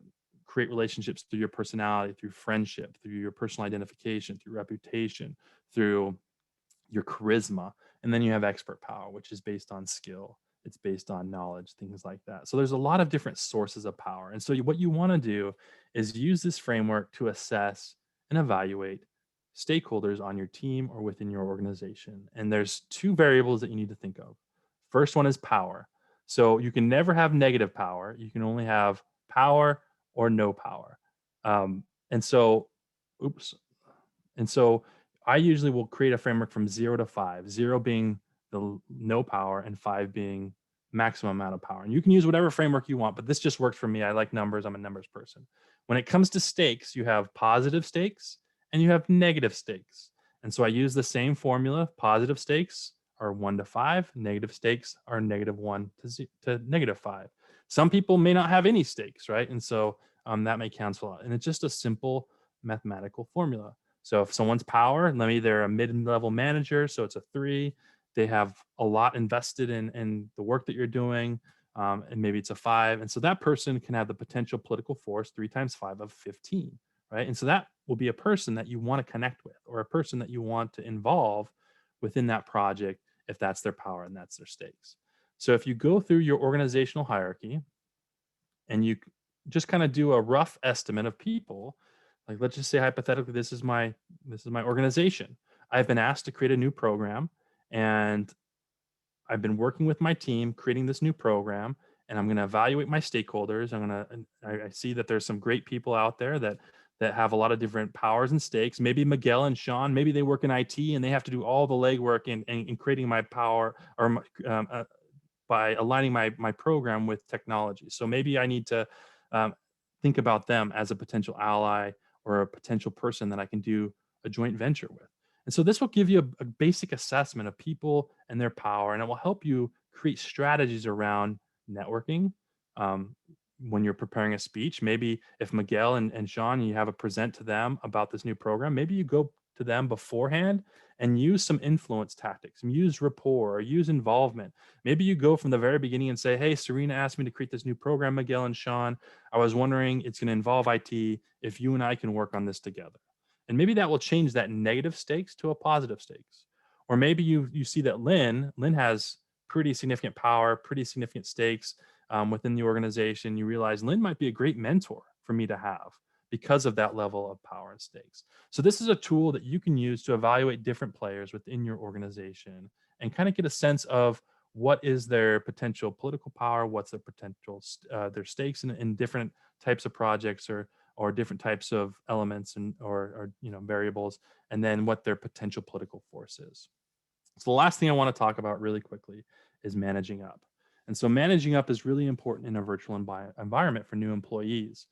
create relationships through your personality, through friendship, through your personal identification, through reputation, through your charisma. And then you have expert power, which is based on skill. It's based on knowledge, things like that. So there's a lot of different sources of power. And so what you want to do is use this framework to assess and evaluate stakeholders on your team or within your organization. And there's two variables that you need to think of. First one is power. So you can never have negative power. You can only have power or no power. And so, oops. And so I usually will create a framework from 0 to 5, 0 being the no power and 5 being maximum amount of power. And you can use whatever framework you want, but this just works for me. I like numbers. I'm a numbers person. When it comes to stakes, you have positive stakes and you have negative stakes. And so I use the same formula. Positive stakes are 1 to 5, negative stakes are -1 to -5. Some people may not have any stakes, right? And so that may cancel out. And it's just a simple mathematical formula. So if someone's power, maybe they're a mid-level manager, so it's a 3. They have a lot invested in the work that you're doing, and maybe it's a 5. And so that person can have the potential political force 3 times 5 of 15, right? And so that will be a person that you want to connect with, or a person that you want to involve within that project if that's their power and that's their stakes. So if you go through your organizational hierarchy and you just kind of do a rough estimate of people, like let's just say hypothetically this is my organization. I've been asked to create a new program, and I've been working with my team creating this new program, and I'm going to evaluate my stakeholders. I see that there's some great people out there that have a lot of different powers and stakes. Maybe Miguel and Sean, maybe they work in IT and they have to do all the legwork in creating my power, or by aligning my program with technology. So maybe I need to think about them as a potential ally or a potential person that I can do a joint venture with. And so this will give you a basic assessment of people and their power, and it will help you create strategies around networking. When you're preparing a speech, maybe if Miguel and Sean, you have a present to them about this new program, maybe you go to them beforehand and use some influence tactics, use rapport, or use involvement. Maybe you go from the very beginning and say, hey, Serena asked me to create this new program, Miguel and Sean. I was wondering, it's going to involve IT, if you and I can work on this together. And maybe that will change that negative stakes to a positive stakes. Or maybe you see that Lynn has pretty significant power, pretty significant stakes within the organization. You realize Lynn might be a great mentor for me to have, because of that level of power and stakes. So this is a tool that you can use to evaluate different players within your organization and kind of get a sense of what is their potential political power, what's their potential their stakes in different types of projects or different types of elements and or variables, and then what their potential political force is. So the last thing I want to talk about really quickly is managing up. And so managing up is really important in a virtual environment for new employees.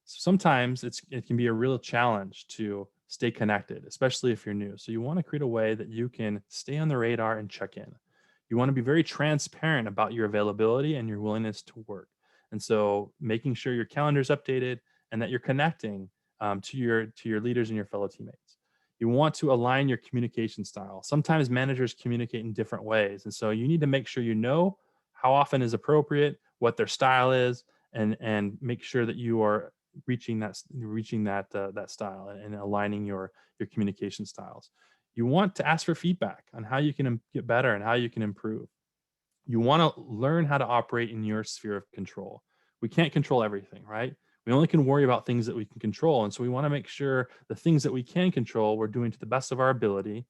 So sometimes it can be a real challenge to stay connected, especially if you're new. So you want to create a way that you can stay on the radar and check in. You want to be very transparent about your availability and your willingness to work. And so making sure your calendar is updated and that you're connecting to your leaders and your fellow teammates. You want to align your communication style. Sometimes managers communicate in different ways. And so you need to make sure you know how often is appropriate, what their style is, and make sure that you are reaching that style and aligning your communication styles. You want to ask for feedback on how you can get better and how you can improve. You want to learn how to operate in your sphere of control. We can't control everything, right? We only can worry about things that we can control. And so we want to make sure the things that we can control, we're doing to the best of our ability.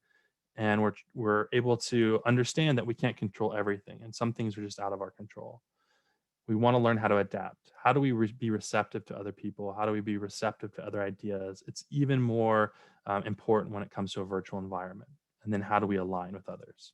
And we're able to understand that we can't control everything. And some things are just out of our control. We want to learn how to adapt. How do we be receptive to other people? How do we be receptive to other ideas? It's even more important when it comes to a virtual environment. And then how do we align with others?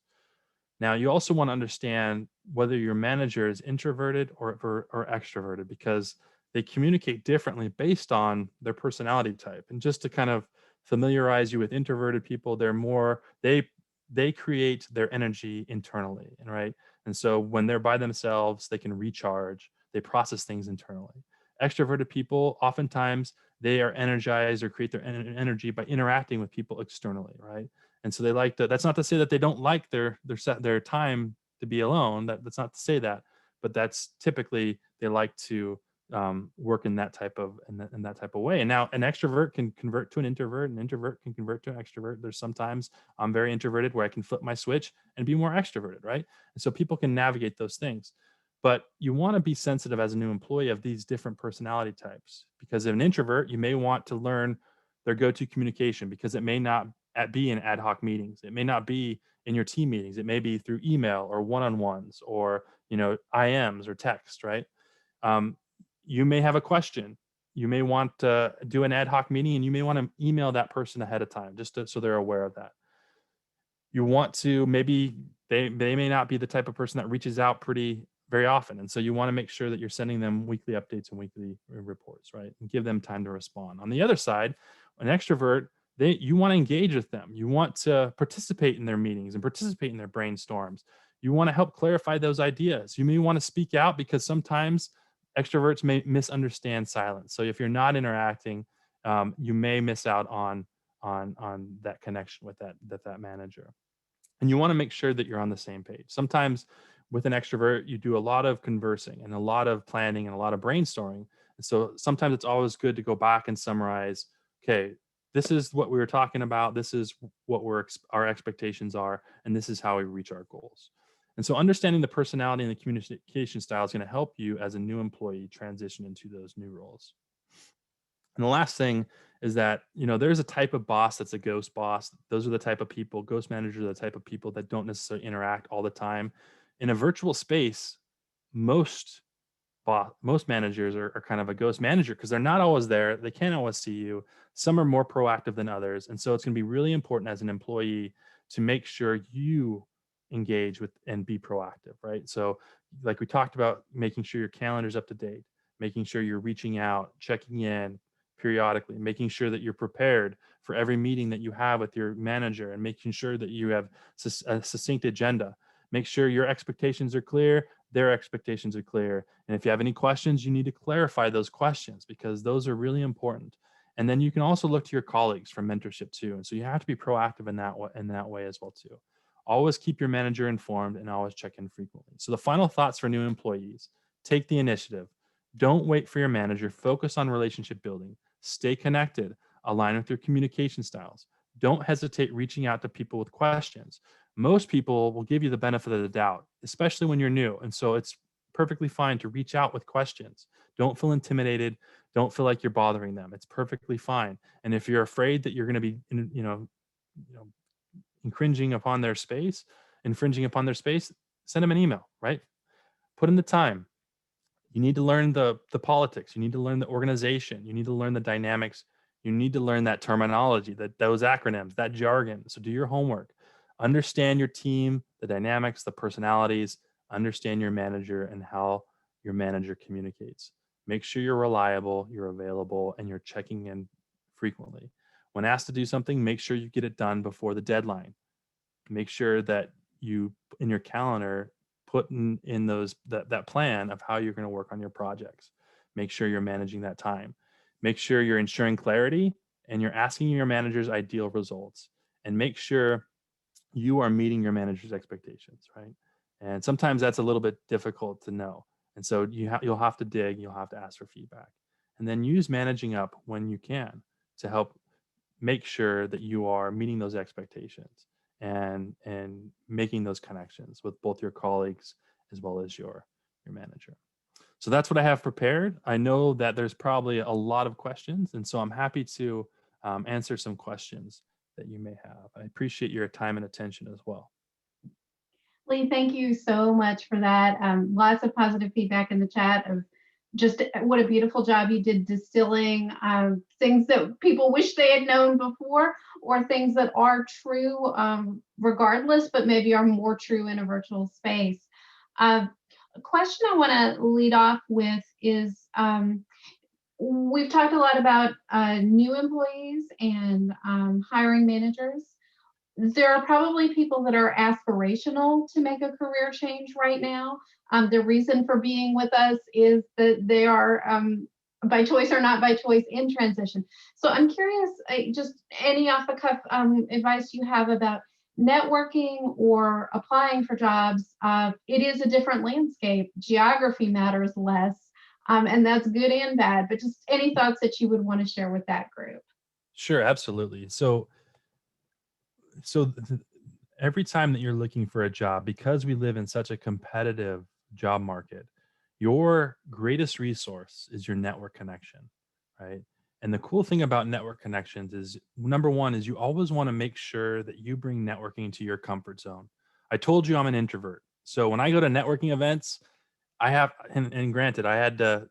Now, you also want to understand whether your manager is introverted or extroverted, because they communicate differently based on their personality type. And just to kind of familiarize you with introverted people, they create their energy internally, and right. And so when they're by themselves, they can recharge. They process things internally. Extroverted people, oftentimes, they are energized or create their energy by interacting with people externally, right? And so they like to. That's not to say that they don't like their time to be alone. That's not to say that, but that's typically they like to work in that type of in that type of way. And now an extrovert can convert to an introvert, an introvert can convert to an extrovert. There's sometimes I'm very introverted where I can flip my switch and be more extroverted, right? And so people can navigate those things. But you want to be sensitive as a new employee of these different personality types, because as an introvert, you may want to learn their go-to communication, because it may not be in ad hoc meetings. It may not be in your team meetings. It may be through email or one-on-ones or IMs or text, right? Um, you may have a question. You may want to do an ad hoc meeting, and you may want to email that person ahead of time so they're aware of that. You want to maybe they may not be the type of person that reaches out very often, and so you want to make sure that you're sending them weekly updates and weekly reports, right? And give them time to respond. On the other side, an extrovert, you want to engage with them. You want to participate in their meetings and participate in their brainstorms. You want to help clarify those ideas. You may want to speak out, because sometimes extroverts may misunderstand silence. So if you're not interacting, you may miss out on that connection with that manager. And you want to make sure that you're on the same page. Sometimes with an extrovert, you do a lot of conversing and a lot of planning and a lot of brainstorming. And so sometimes it's always good to go back and summarize, okay, this is what we were talking about. This is what our expectations are. And this is how we reach our goals. And so understanding the personality and the communication style is going to help you as a new employee transition into those new roles. And the last thing is that, there's a type of boss that's a ghost boss. Those are the type of people, ghost managers are the type of people that don't necessarily interact all the time. In a virtual space, most managers are kind of a ghost manager, because they're not always there. They can't always see you. Some are more proactive than others. And so it's going to be really important as an employee to make sure you engage with and be proactive, right? So like we talked about, making sure your calendar's up to date, making sure you're reaching out, checking in periodically, making sure that you're prepared for every meeting that you have with your manager, and making sure that you have a succinct agenda. Make sure your expectations are clear, their expectations are clear. And if you have any questions, you need to clarify those questions, because those are really important. And then you can also look to your colleagues for mentorship too. And so you have to be proactive in that way as well too. Always keep your manager informed and always check in frequently. So the final thoughts for new employees: take the initiative. Don't wait for your manager. Focus on relationship building. Stay connected. Align with your communication styles. Don't hesitate reaching out to people with questions. Most people will give you the benefit of the doubt, especially when you're new. And so it's perfectly fine to reach out with questions. Don't feel intimidated. Don't feel like you're bothering them. It's perfectly fine. And if you're afraid that you're going to be, you know, infringing upon their space, infringing upon their space, send them an email, right? Put in the time. You need to learn the politics. You need to learn the organization. You need to learn the dynamics. You need to learn that terminology, that those acronyms, that jargon. So do your homework. Understand your team, the dynamics, the personalities. Understand your manager and how your manager communicates. Make sure you're reliable, you're available, and you're checking in frequently. When asked to do something, make sure you get it done before the deadline. Make sure that you in your calendar put in those that plan of how you're going to work on your projects. Make sure you're managing that time. Make sure you're ensuring clarity and you're asking your manager's ideal results, and make sure you are meeting your manager's expectations, right? And sometimes that's a little bit difficult to know, and so you'll have to dig, you'll have to ask for feedback, and then use managing up when you can to help make sure that you are meeting those expectations and making those connections with both your colleagues as well as your manager. So that's what I have prepared. I know that there's probably a lot of questions, and so I'm happy to answer some questions that you may have. I appreciate your time and attention as well. Lee, thank you so much for that. Lots of positive feedback in the chat of just what a beautiful job you did distilling things that people wish they had known before, or things that are true regardless, but maybe are more true in a virtual space. A question I want to lead off with is we've talked a lot about new employees and hiring managers. There are probably people that are aspirational to make a career change right now. The reason for being with us is that they are by choice or not by choice in transition. So I'm curious, just any off the cuff advice you have about networking or applying for jobs. It is a different landscape. Geography matters less, and that's good and bad. But just any thoughts that you would want to share with that group. Sure, absolutely. So every time that you're looking for a job, because we live in such a competitive job market, your greatest resource is your network connection, right? And the cool thing about network connections is, number one, is you always want to make sure that you bring networking to your comfort zone. I told you I'm an introvert. So when I go to networking events, I have, and granted, I had to,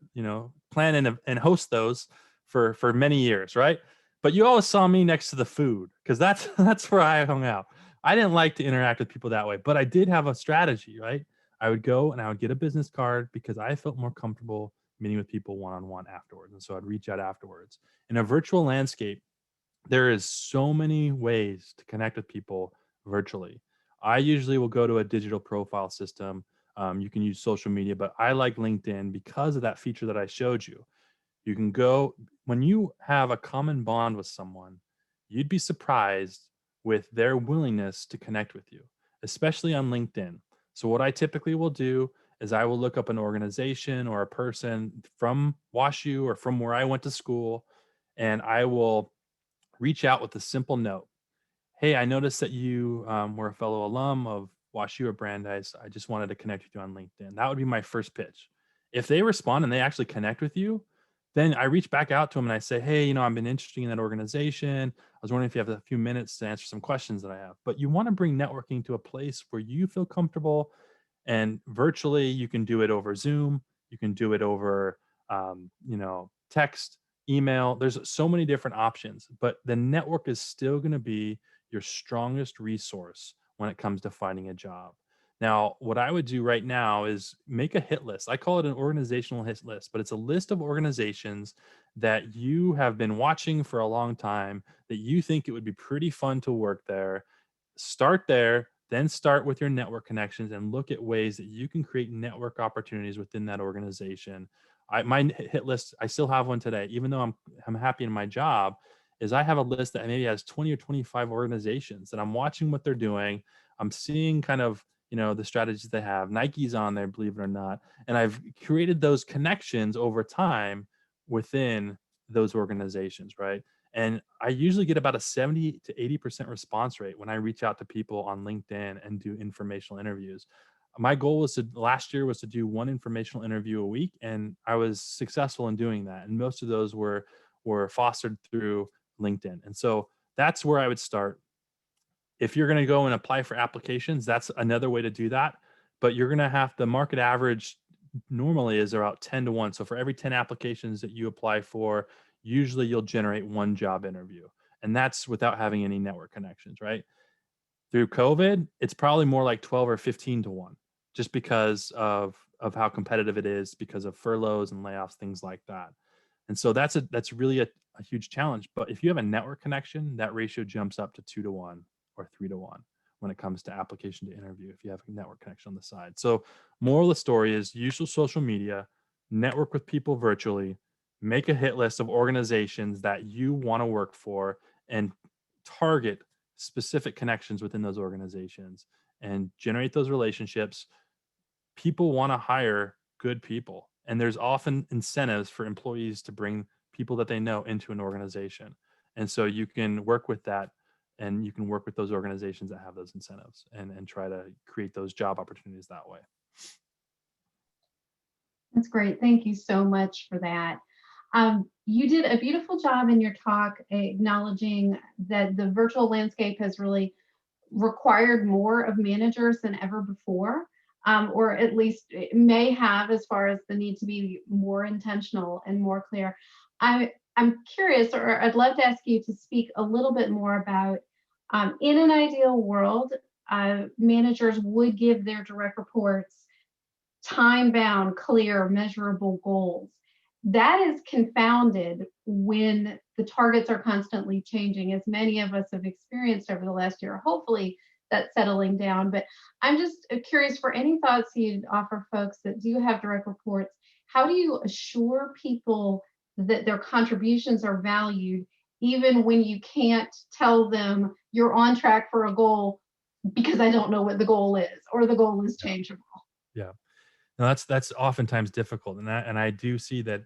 plan and host those for many years, right? But you always saw me next to the food because that's that's where I hung out. I didn't like to interact with people that way, but I did have a strategy, right? I would go and I would get a business card because I felt more comfortable meeting with people one on one afterwards, and so I'd reach out afterwards. In a virtual landscape, there is so many ways to connect with people virtually. I usually will go to a digital profile system. You can use social media, but I like LinkedIn because of that feature that I showed you. You can go when you have a common bond with someone, you'd be surprised with their willingness to connect with you, especially on LinkedIn. So, what I typically will do is I will look up an organization or a person from WashU or from where I went to school, and I will reach out with a simple note. Hey, I noticed that you were a fellow alum of WashU or Brandeis. I just wanted to connect with you on LinkedIn. That would be my first pitch. If they respond and they actually connect with you, then I reach back out to them and I say, hey, I've been interested in that organization. I was wondering if you have a few minutes to answer some questions that I have. But you want to bring networking to a place where you feel comfortable, and virtually you can do it over Zoom. You can do it over, text, email. There's so many different options, but the network is still going to be your strongest resource when it comes to finding a job. Now, what I would do right now is make a hit list. I call it an organizational hit list, but it's a list of organizations that you have been watching for a long time that you think it would be pretty fun to work there. Start there, then start with your network connections and look at ways that you can create network opportunities within that organization. My hit list, I still have one today, even though I'm happy in my job, is I have a list that maybe has 20 or 25 organizations that I'm watching what they're doing. I'm seeing kind of, the strategies they have. Nike's on there, believe it or not. And I've created those connections over time within those organizations, right? And I usually get about a 70 to 80% response rate when I reach out to people on LinkedIn and do informational interviews. My goal was last year was to do one informational interview a week, and I was successful in doing that. And most of those were fostered through LinkedIn. And so that's where I would start. If you're going to go and apply for applications, that's another way to do that. But you're going to have the market average normally is about 10 to 1. So for every 10 applications that you apply for, usually you'll generate one job interview. And that's without having any network connections, right? Through COVID, it's probably more like 12 or 15 to 1, just because of how competitive it is, because of furloughs and layoffs, things like that. And so that's really a huge challenge. But if you have a network connection, that ratio jumps up to 2 to 1 or 3 to 1 when it comes to application to interview, if you have a network connection on the side. So moral of the story is use social media, network with people virtually, make a hit list of organizations that you want to work for, and target specific connections within those organizations and generate those relationships. People want to hire good people, and there's often incentives for employees to bring people that they know into an organization. And so you can work with that, and you can work with those organizations that have those incentives, and try to create those job opportunities that way. That's great. Thank you so much for that. You did a beautiful job in your talk acknowledging that the virtual landscape has really required more of managers than ever before, or at least it may have, as far as the need to be more intentional and more clear. I'm curious, or I'd love to ask you to speak a little bit more about, in an ideal world, managers would give their direct reports time-bound, clear, measurable goals. That is confounded when the targets are constantly changing, as many of us have experienced over the last year. Hopefully that's settling down. But I'm just curious for any thoughts you'd offer folks that do have direct reports. How do you assure people that their contributions are valued, even when you can't tell them you're on track for a goal because I don't know what the goal is, or the goal is changeable? Yeah. No, that's oftentimes difficult, and I do see that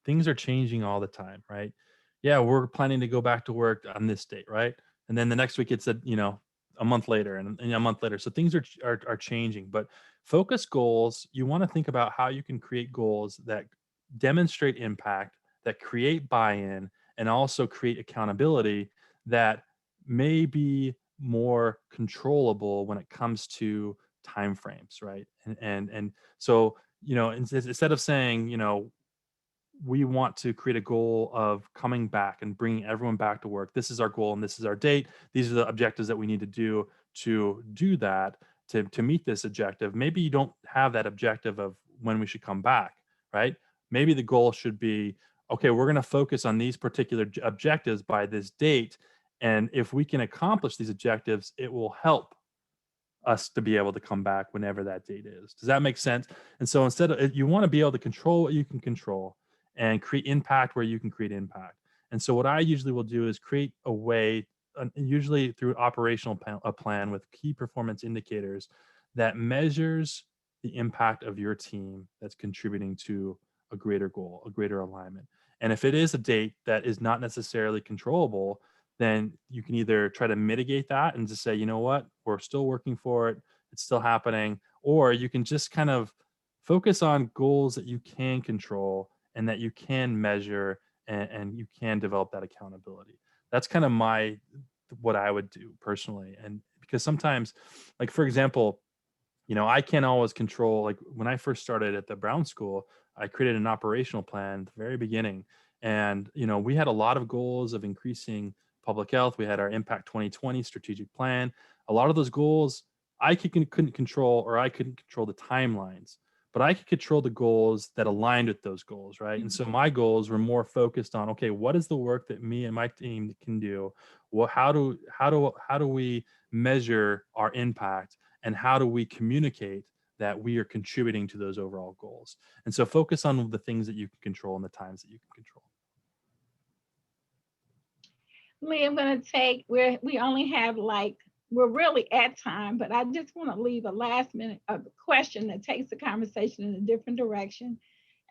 things are changing all the time, right? Yeah, we're planning to go back to work on this date, right? And then the next week it's a month later, and a month later. So things are changing. But focus goals, you want to think about how you can create goals that demonstrate impact, that create buy-in, and also create accountability that may be more controllable when it comes to timeframes, right? And so, instead of saying, we want to create a goal of coming back and bringing everyone back to work. This is our goal and this is our date. These are the objectives that we need to do that, to meet this objective. Maybe you don't have that objective of when we should come back, right? Maybe the goal should be, okay, we're going to focus on these particular objectives by this date. And if we can accomplish these objectives, it will help us to be able to come back whenever that date is. Does that make sense? And so instead of, you want to be able to control what you can control and create impact where you can create impact. And so what I usually will do is create a way, usually through operational a plan with key performance indicators that measures the impact of your team that's contributing to a greater goal, a greater alignment. And if it is a date that is not necessarily controllable, then you can either try to mitigate that and just say, you know what, we're still working for it, it's still happening, or you can just kind of focus on goals that you can control and that you can measure, and you can develop that accountability. That's kind of what I would do personally. And because sometimes, like for example, I can't always control, like when I first started at the Brown School, I created an operational plan at the very beginning. And, we had a lot of goals of increasing public health. We had our Impact 2020 strategic plan. A lot of those goals couldn't control, or I couldn't control the timelines, but I could control the goals that aligned with those goals, right? And so my goals were more focused on, okay, what is the work that me and my team can do? Well, how do we measure our impact? And how do we communicate that we are contributing to those overall goals? And so focus on the things that you can control and the times that you can control. Lee, I'm going to we only have we're really at time, but I just want to leave a last minute question that takes the conversation in a different direction.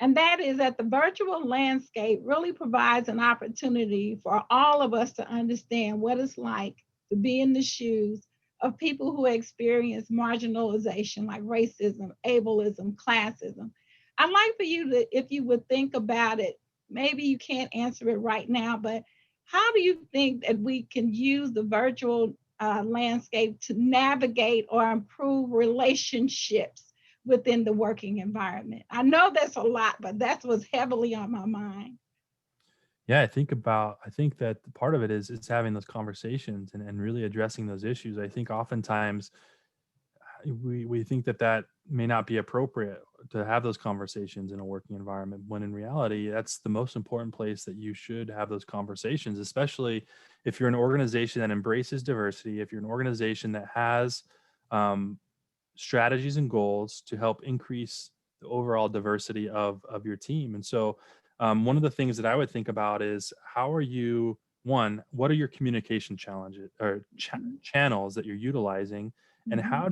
And that is that the virtual landscape really provides an opportunity for all of us to understand what it's like to be in the shoes of people who experience marginalization like racism, ableism, classism. I'd like for you to, if you would think about it, maybe you can't answer it right now, but how do you think that we can use the virtual landscape to navigate or improve relationships within the working environment? I know that's a lot, but that's what's heavily on my mind. Yeah, I think that part of it is having those conversations and really addressing those issues. I think oftentimes we think that that may not be appropriate to have those conversations in a working environment, when in reality that's the most important place that you should have those conversations, especially if you're an organization that embraces diversity, if you're an organization that has um, strategies and goals to help increase the overall diversity of your team. And so one of the things that I would think about is, how are you, one, what are your communication challenges or channels that you're utilizing, and how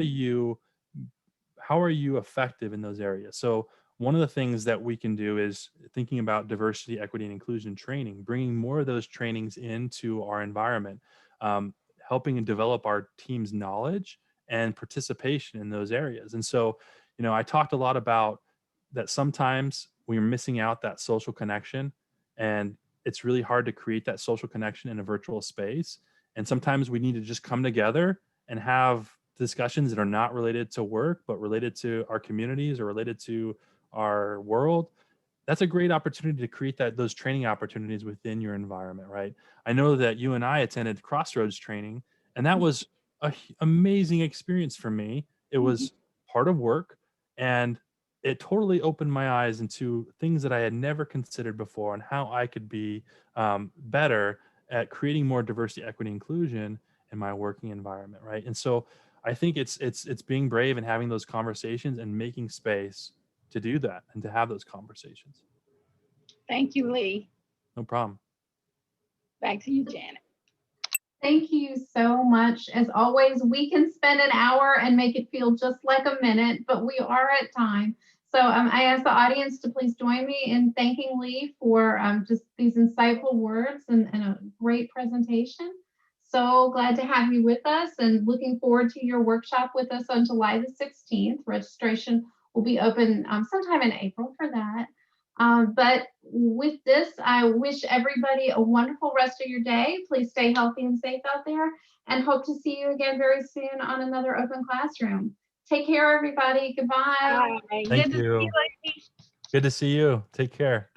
are you effective in those areas? So one of the things that we can do is thinking about diversity, equity, and inclusion training, bringing more of those trainings into our environment, helping and develop our team's knowledge and participation in those areas. And so, I talked a lot about that sometimes we're missing out that social connection, and it's really hard to create that social connection in a virtual space. And sometimes we need to just come together and have discussions that are not related to work, but related to our communities or related to our world. That's a great opportunity to create those training opportunities within your environment, right? I know that you and I attended Crossroads training, and that was an amazing experience for me. It was part of work, and it totally opened my eyes into things that I had never considered before, and how I could be better at creating more diversity, equity, inclusion in my working environment, right? And so I think it's being brave and having those conversations and making space to do that and to have those conversations. Thank you, Lee. No problem. Back to you, Janet. Thank you so much. As always, we can spend an hour and make it feel just like a minute, but we are at time. So I ask the audience to please join me in thanking Lee for just these insightful words and a great presentation. So glad to have you with us, and looking forward to your workshop with us on July the 16th. Registration will be open sometime in April for that. But with this, I wish everybody a wonderful rest of your day. Please stay healthy and safe out there, and hope to see you again very soon on another Open Classroom. Take care, everybody. Goodbye. Bye. Thank Good to see you. you, Lee. Good to see you. Take care.